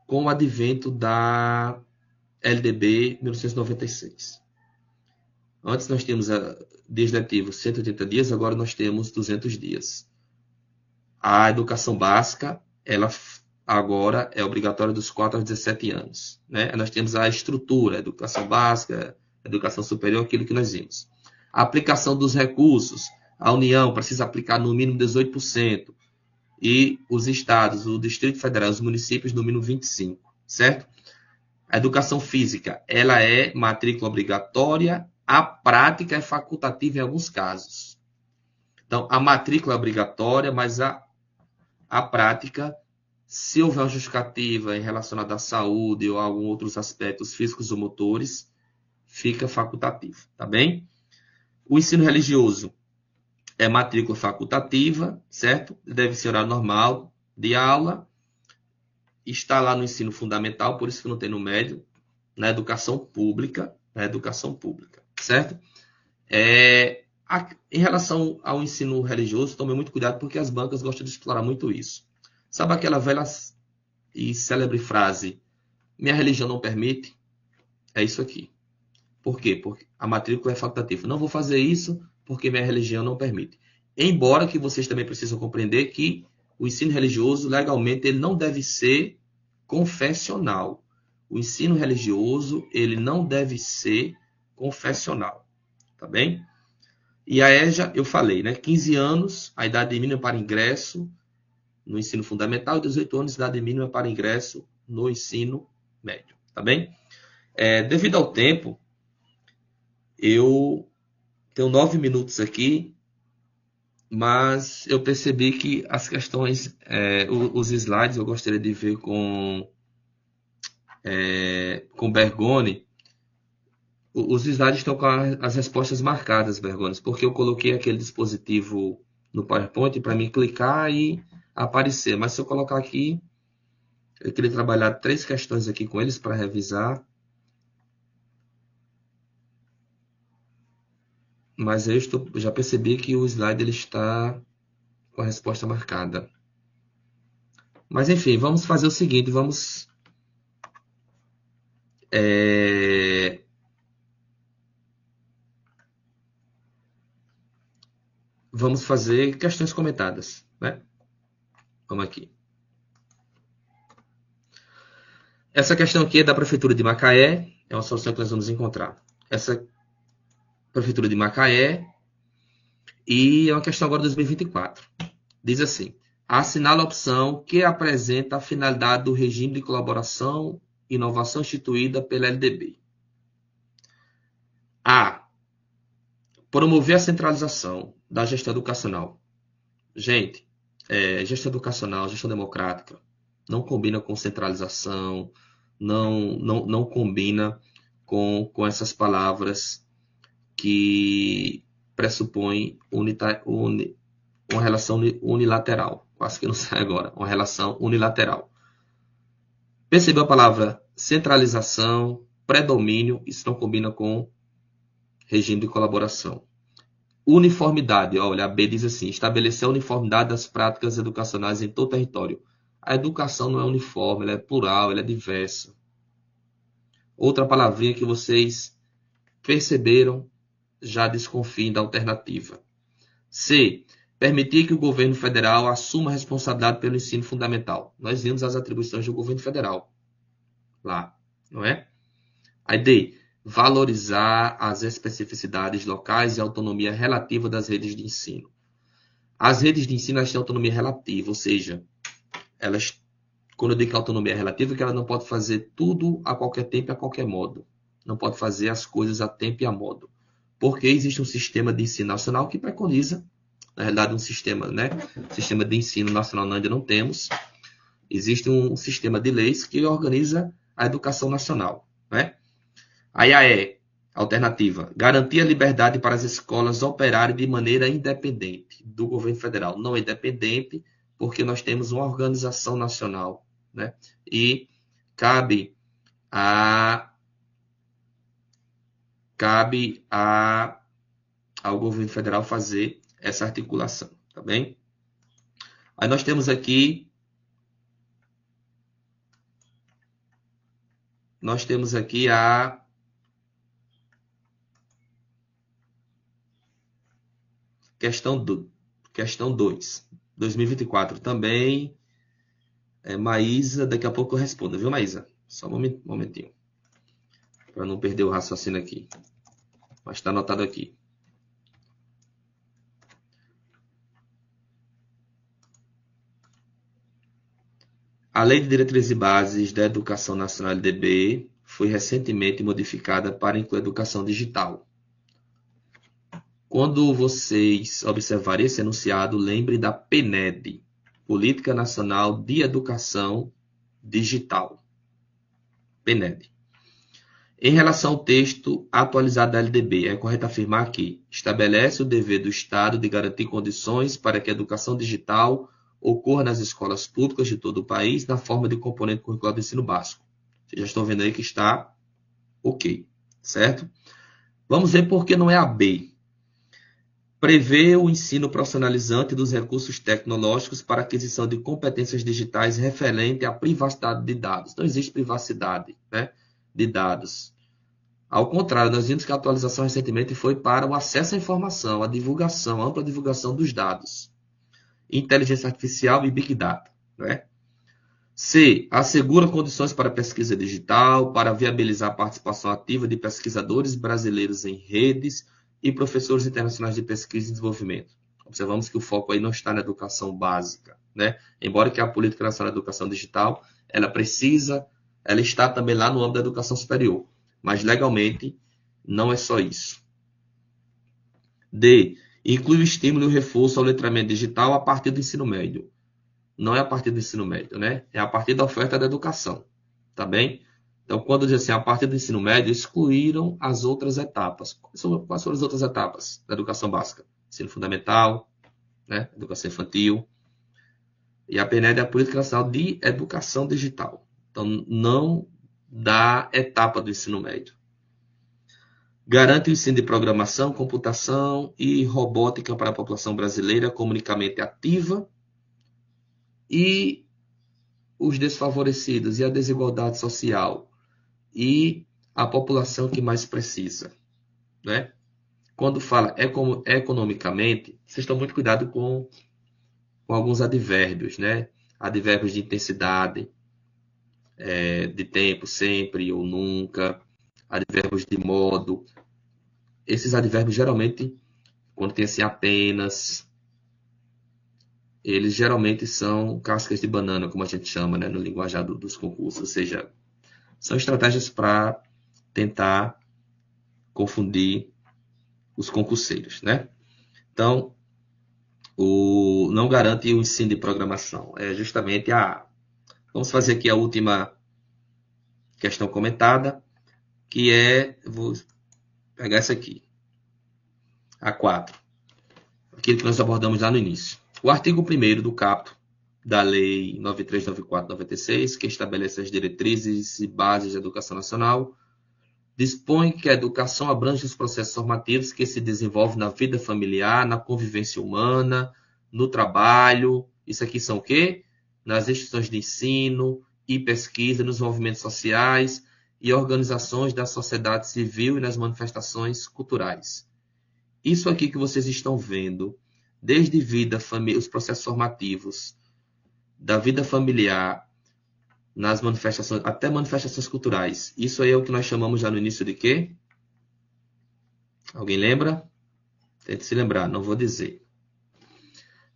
com o advento da LDB 1996? Antes nós tínhamos dias letivos 180 dias, agora nós temos 200 dias. A educação básica, ela agora é obrigatória dos 4 aos 17 anos. Né? Nós temos a estrutura, educação básica, educação superior, aquilo que nós vimos. A aplicação dos recursos, a União precisa aplicar no mínimo 18%, e os estados, o Distrito Federal, os municípios, no mínimo 25%, certo? A educação física, ela é matrícula obrigatória, a prática é facultativa em alguns casos. Então, a matrícula é obrigatória, mas a prática, se houver uma justificativa relacionada à saúde ou a alguns outros aspectos físicos ou motores, fica facultativo, tá bem? O ensino religioso é matrícula facultativa, certo? Deve ser horário normal de aula. Está lá no ensino fundamental, por isso que não tem no médio, na educação pública, certo? Em relação ao ensino religioso, tome muito cuidado, porque as bancas gostam de explorar muito isso. Sabe aquela velha e célebre frase, minha religião não permite? É isso aqui. Por quê? Porque a matrícula é facultativa. Não vou fazer isso porque minha religião não permite. Embora que vocês também precisam compreender que o ensino religioso, legalmente, ele não deve ser confessional. O ensino religioso, ele não deve ser confessional. Tá bem? E a EJA, eu falei, né? 15 anos, a idade mínima para ingresso no ensino fundamental, e 18 anos, a idade mínima para ingresso no ensino médio. Tá bem? Devido ao tempo, eu tenho 9 minutos aqui, mas eu percebi que as questões, os slides, eu gostaria de ver com Bergoni. Os slides estão com as respostas marcadas, Bergoni, porque eu coloquei aquele dispositivo no PowerPoint para mim clicar e aparecer. Mas se eu colocar aqui, eu queria trabalhar 3 questões aqui com eles para revisar. Mas eu já percebi que o slide ele está com a resposta marcada. Mas enfim, vamos fazer o seguinte, vamos fazer questões comentadas, né? Vamos aqui. Essa questão aqui é da Prefeitura de Macaé, é uma solução que nós vamos encontrar. Essa Prefeitura de Macaé, e é uma questão agora de 2024. Diz assim: assinala a opção que apresenta a finalidade do regime de colaboração e inovação instituída pela LDB. A. Promover a centralização da gestão educacional. Gente, gestão educacional, gestão democrática, não combina com centralização, não combina com essas palavras que pressupõem uma relação unilateral. Quase que não sai agora. Uma relação unilateral. Percebeu a palavra centralização, predomínio? Isso não combina com regime de colaboração. Uniformidade. Olha, a B diz assim: estabelecer a uniformidade das práticas educacionais em todo o território. A educação não é uniforme, ela é plural, ela é diversa. Outra palavrinha que vocês perceberam, já desconfiem da alternativa. C. Permitir que o governo federal assuma a responsabilidade pelo ensino fundamental. Nós vimos as atribuições do governo federal lá, não é? Aí D. Valorizar as especificidades locais e a autonomia relativa das redes de ensino. As redes de ensino têm autonomia relativa, ou seja, elas, quando eu digo que a autonomia é relativa, é que ela não pode fazer tudo a qualquer tempo e a qualquer modo. Não pode fazer as coisas a tempo e a modo. Porque existe um sistema de ensino nacional que preconiza, na realidade, um sistema, né? Sistema de ensino nacional nós ainda não temos. Existe um sistema de leis que organiza a educação nacional, né? Aí a E, alternativa, garantir a liberdade para as escolas operarem de maneira independente do governo federal. Não é independente, porque nós temos uma organização nacional, né? E cabe ao governo federal fazer essa articulação, tá bem? Aí nós temos aqui a questão 2, 2024 também. Maísa, daqui a pouco eu respondo, viu, Maísa? Só um momentinho, para não perder o raciocínio aqui. Mas está anotado aqui. A Lei de Diretrizes e Bases da Educação Nacional LDB foi recentemente modificada para incluir educação digital. Quando vocês observarem esse enunciado, lembre da PNED, Política Nacional de Educação Digital. PNED. Em relação ao texto atualizado da LDB, é correto afirmar que estabelece o dever do Estado de garantir condições para que a educação digital ocorra nas escolas públicas de todo o país na forma de componente curricular do ensino básico. Vocês já estão vendo aí que está ok, certo? Vamos ver por que não é a B. Prevê o ensino profissionalizante dos recursos tecnológicos para aquisição de competências digitais referente à privacidade de dados. Não existe privacidade, né, de dados. Ao contrário, nós vimos que a atualização recentemente foi para o acesso à informação, a divulgação, a ampla divulgação dos dados. Inteligência artificial e Big Data, né? C. Assegura condições para pesquisa digital, para viabilizar a participação ativa de pesquisadores brasileiros em redes e professores internacionais de pesquisa e desenvolvimento. Observamos que o foco aí não está na educação básica, né? Embora que a Política Nacional de Educação Digital, ela está também lá no âmbito da educação superior, mas legalmente não é só isso. D. Inclui o estímulo e o reforço ao letramento digital a partir do ensino médio. Não é a partir do ensino médio, né? É a partir da oferta da educação, tá bem? Então, quando diz assim, a partir do ensino médio, excluíram as outras etapas. Quais foram as outras etapas da educação básica? Ensino fundamental, né? Educação infantil. E a PNED é a Política Nacional de Educação Digital. Então, não da etapa do ensino médio. Garante o ensino de programação, computação e robótica para a população brasileira economicamente ativa e os desfavorecidos e a desigualdade social e a população que mais precisa, né? Quando fala economicamente, vocês estão muito cuidado com alguns advérbios, né? Advérbios de intensidade, de tempo, sempre ou nunca, advérbios de modo. esses advérbios geralmente, quando tem assim apenas, eles geralmente são cascas de banana, como a gente chama, né, no linguajar dos concursos. Ou seja, são estratégias para tentar confundir os concurseiros, né? Então, o não garante o ensino de programação. É justamente a... Vamos fazer aqui a última questão comentada, que é... Vou pegar essa aqui. A 4. Aquilo que nós abordamos lá no início. O artigo 1º do caput da Lei 9394/96, que estabelece as diretrizes e bases da educação nacional, dispõe que a educação abrange os processos formativos que se desenvolvem na vida familiar, na convivência humana, no trabalho. Isso aqui são o quê? Nas instituições de ensino e pesquisa, nos movimentos sociais e organizações da sociedade civil e nas manifestações culturais. Isso aqui que vocês estão vendo, desde vida, os processos formativos, da vida familiar, nas manifestações, até manifestações culturais. Isso aí é o que nós chamamos já no início de quê? Alguém lembra? Tente se lembrar, não vou dizer.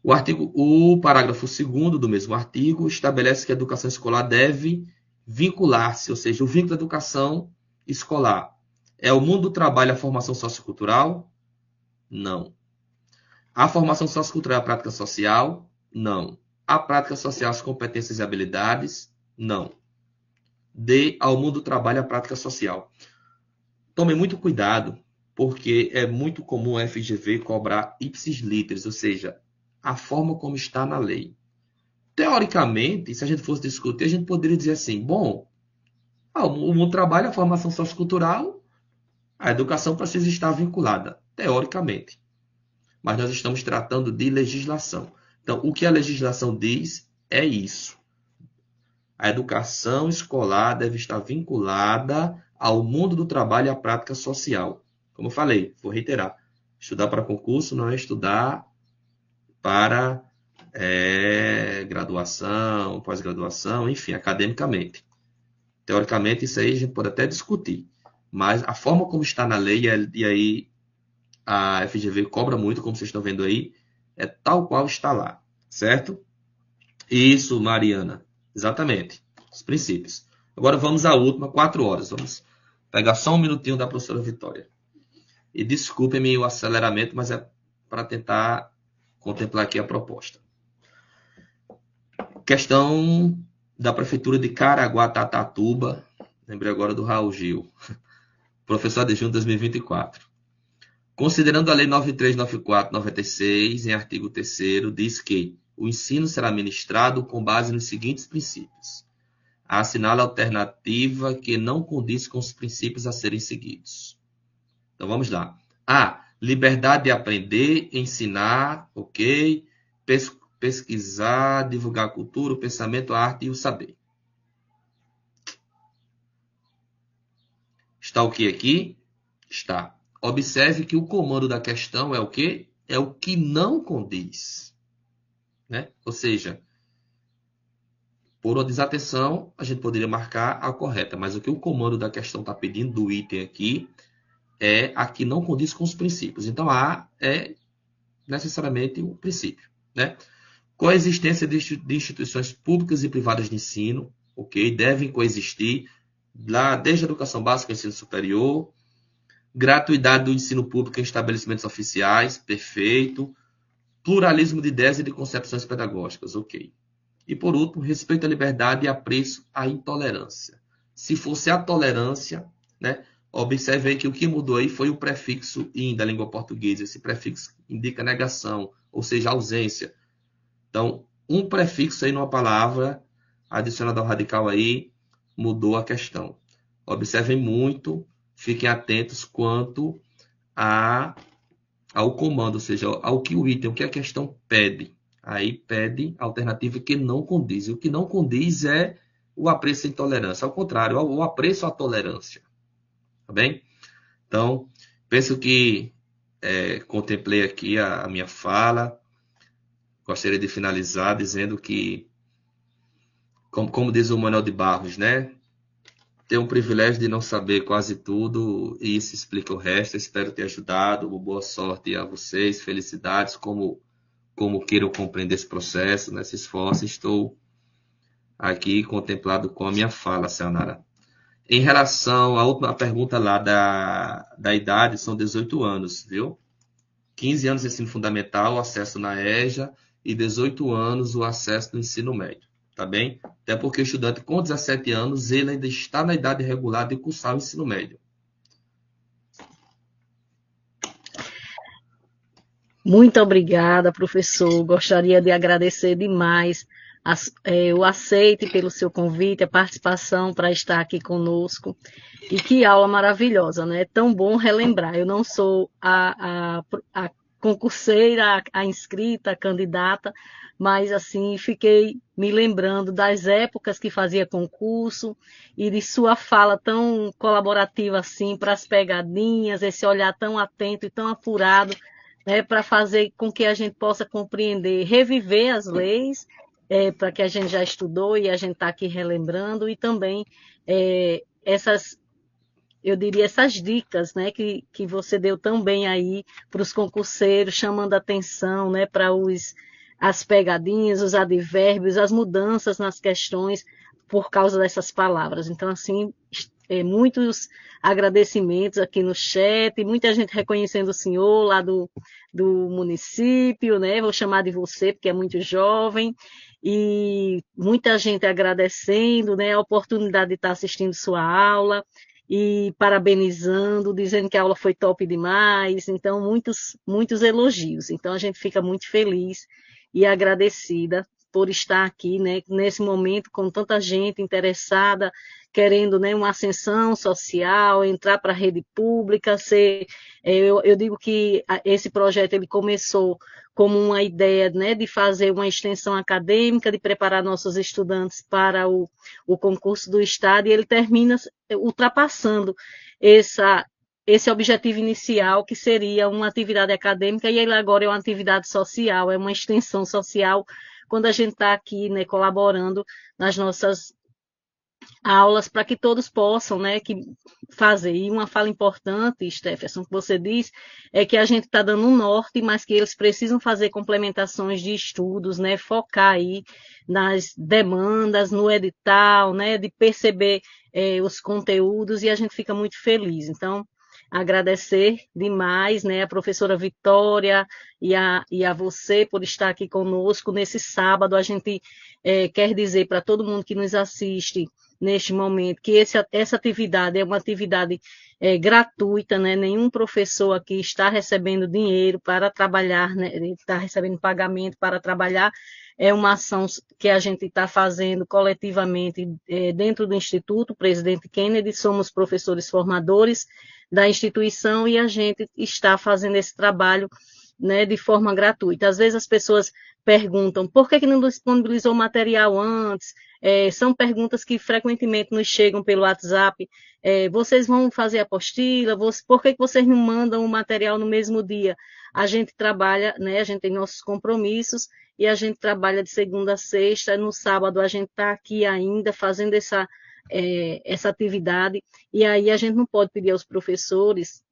O parágrafo 2º do mesmo artigo estabelece que a educação escolar deve vincular-se, ou seja, o vínculo da educação escolar é o mundo do trabalho, a formação sociocultural? Não. A formação sociocultural é a prática social? Não. A prática social, as competências e habilidades? Não. Dê ao mundo do trabalho a prática social. Tome muito cuidado, porque é muito comum a FGV cobrar ipsis literis, ou seja, a forma como está na lei. Teoricamente, se a gente fosse discutir, a gente poderia dizer assim, bom, o mundo do trabalho, a formação sociocultural, a educação precisa estar vinculada, teoricamente. Mas nós estamos tratando de legislação. Então, o que a legislação diz é isso. A educação escolar deve estar vinculada ao mundo do trabalho e à prática social. Como eu falei, vou reiterar, estudar para concurso não é estudar para graduação, pós-graduação, enfim, academicamente. Teoricamente, isso aí a gente pode até discutir, mas a forma como está na lei, e aí a FGV cobra muito, como vocês estão vendo aí, é tal qual está lá, certo? Isso, Mariana, exatamente, os princípios. Agora vamos à última, 4 horas, vamos pegar só um minutinho da professora Vitória. E desculpem-me o aceleramento, mas é para tentar contemplar aqui a proposta. Questão da Prefeitura de Caraguatatuba, lembrei agora do Raul Gil, professor adjunto 2024. Considerando a Lei 9394/96, em artigo 3º, diz que o ensino será ministrado com base nos seguintes princípios. Assinala a alternativa que não condiz com os princípios a serem seguidos. Então vamos lá. A. Liberdade de aprender, ensinar, ok? Pesquisar, divulgar a cultura, o pensamento, a arte e o saber. Está o que aqui? Está. Observe que o comando da questão é o quê? É o que não condiz. Né? Ou seja, por uma desatenção, a gente poderia marcar a correta, mas o que o comando da questão está pedindo do item aqui é a que não condiz com os princípios. Então, a é necessariamente o princípio. Né? Coexistência de instituições públicas e privadas de ensino, ok? Devem coexistir lá desde a educação básica ao ensino superior. Gratuidade do ensino público em estabelecimentos oficiais, perfeito. Pluralismo de ideias e de concepções pedagógicas, ok. E por último, respeito à liberdade e apreço à intolerância. Se fosse a tolerância, né? Observe aí que o que mudou aí foi o prefixo in da língua portuguesa. Esse prefixo indica negação, ou seja, ausência. Então, um prefixo aí numa palavra adicionado ao radical aí mudou a questão. Observem muito, fiquem atentos quanto ao comando, ou seja, ao que o item, o que a questão pede. Aí pede a alternativa que não condiz. E o que não condiz é o apreço à intolerância. Ao contrário, o apreço à tolerância. Tá bem? Então, penso que contemplei aqui a minha fala. Gostaria de finalizar dizendo que, como diz o Manuel de Barros, né? tenho o privilégio de não saber quase tudo e isso explica o resto. Eu espero ter ajudado. Boa sorte a vocês, felicidades, como queiram compreender esse processo, nesse esforço. Estou aqui contemplado com a minha fala, Sayonara. Em relação à última pergunta lá da idade, são 18 anos, viu? 15 anos de ensino fundamental, o acesso na EJA, e 18 anos o acesso no ensino médio, tá bem? Até porque o estudante com 17 anos, ele ainda está na idade regular de cursar o ensino médio. Muito obrigada, professor. Gostaria de agradecer demais o aceite pelo seu convite, a participação para estar aqui conosco. E que aula maravilhosa, né? É tão bom relembrar. Eu não sou a concurseira, a inscrita, a candidata, mas assim fiquei me lembrando das épocas que fazia concurso e de sua fala tão colaborativa assim para as pegadinhas, esse olhar tão atento e tão apurado, né, para fazer com que a gente possa compreender, reviver as leis, para que a gente já estudou e a gente está aqui relembrando, e também eu diria, essas dicas, né, que você deu tão bem aí para os concurseiros, chamando atenção, né, para as pegadinhas, os advérbios, as mudanças nas questões por causa dessas palavras. Então, assim, muitos agradecimentos aqui no chat, muita gente reconhecendo o senhor lá do município, né? Vou chamar de você, porque é muito jovem, e muita gente agradecendo, né, a oportunidade de estar assistindo sua aula e parabenizando, dizendo que a aula foi top demais, então muitos elogios. Então a gente fica muito feliz e agradecida por estar aqui, né, nesse momento com tanta gente interessada, querendo, né, uma ascensão social, entrar para a rede pública, eu digo que esse projeto ele começou como uma ideia, né, de fazer uma extensão acadêmica, de preparar nossos estudantes para o concurso do Estado, e ele termina ultrapassando esse objetivo inicial, que seria uma atividade acadêmica, e ele agora é uma atividade social, é uma extensão social, quando a gente está aqui, né, colaborando nas nossas aulas para que todos possam, né, fazer. E uma fala importante, Stephenson, que você diz, é que a gente está dando um norte, mas que eles precisam fazer complementações de estudos, né, focar aí nas demandas, no edital, né, de perceber os conteúdos, e a gente fica muito feliz. Então, agradecer demais, né, a professora Vitória e a você por estar aqui conosco nesse sábado. A gente quer dizer para todo mundo que nos assiste neste momento que essa atividade é uma atividade gratuita, né? Nenhum professor aqui está recebendo dinheiro para trabalhar, né? Está recebendo pagamento para trabalhar. É uma ação que a gente está fazendo coletivamente dentro do Instituto Presidente Kennedy. Somos professores formadores da instituição e a gente está fazendo esse trabalho, né, de forma gratuita. Às vezes as pessoas perguntam por que não disponibilizou material antes. São perguntas que frequentemente nos chegam pelo WhatsApp. Vocês vão fazer apostila? Por que vocês não mandam o material no mesmo dia? A gente trabalha, né, a gente tem nossos compromissos e a gente trabalha de segunda a sexta. No sábado a gente está aqui ainda fazendo essa atividade, e aí a gente não pode pedir aos professores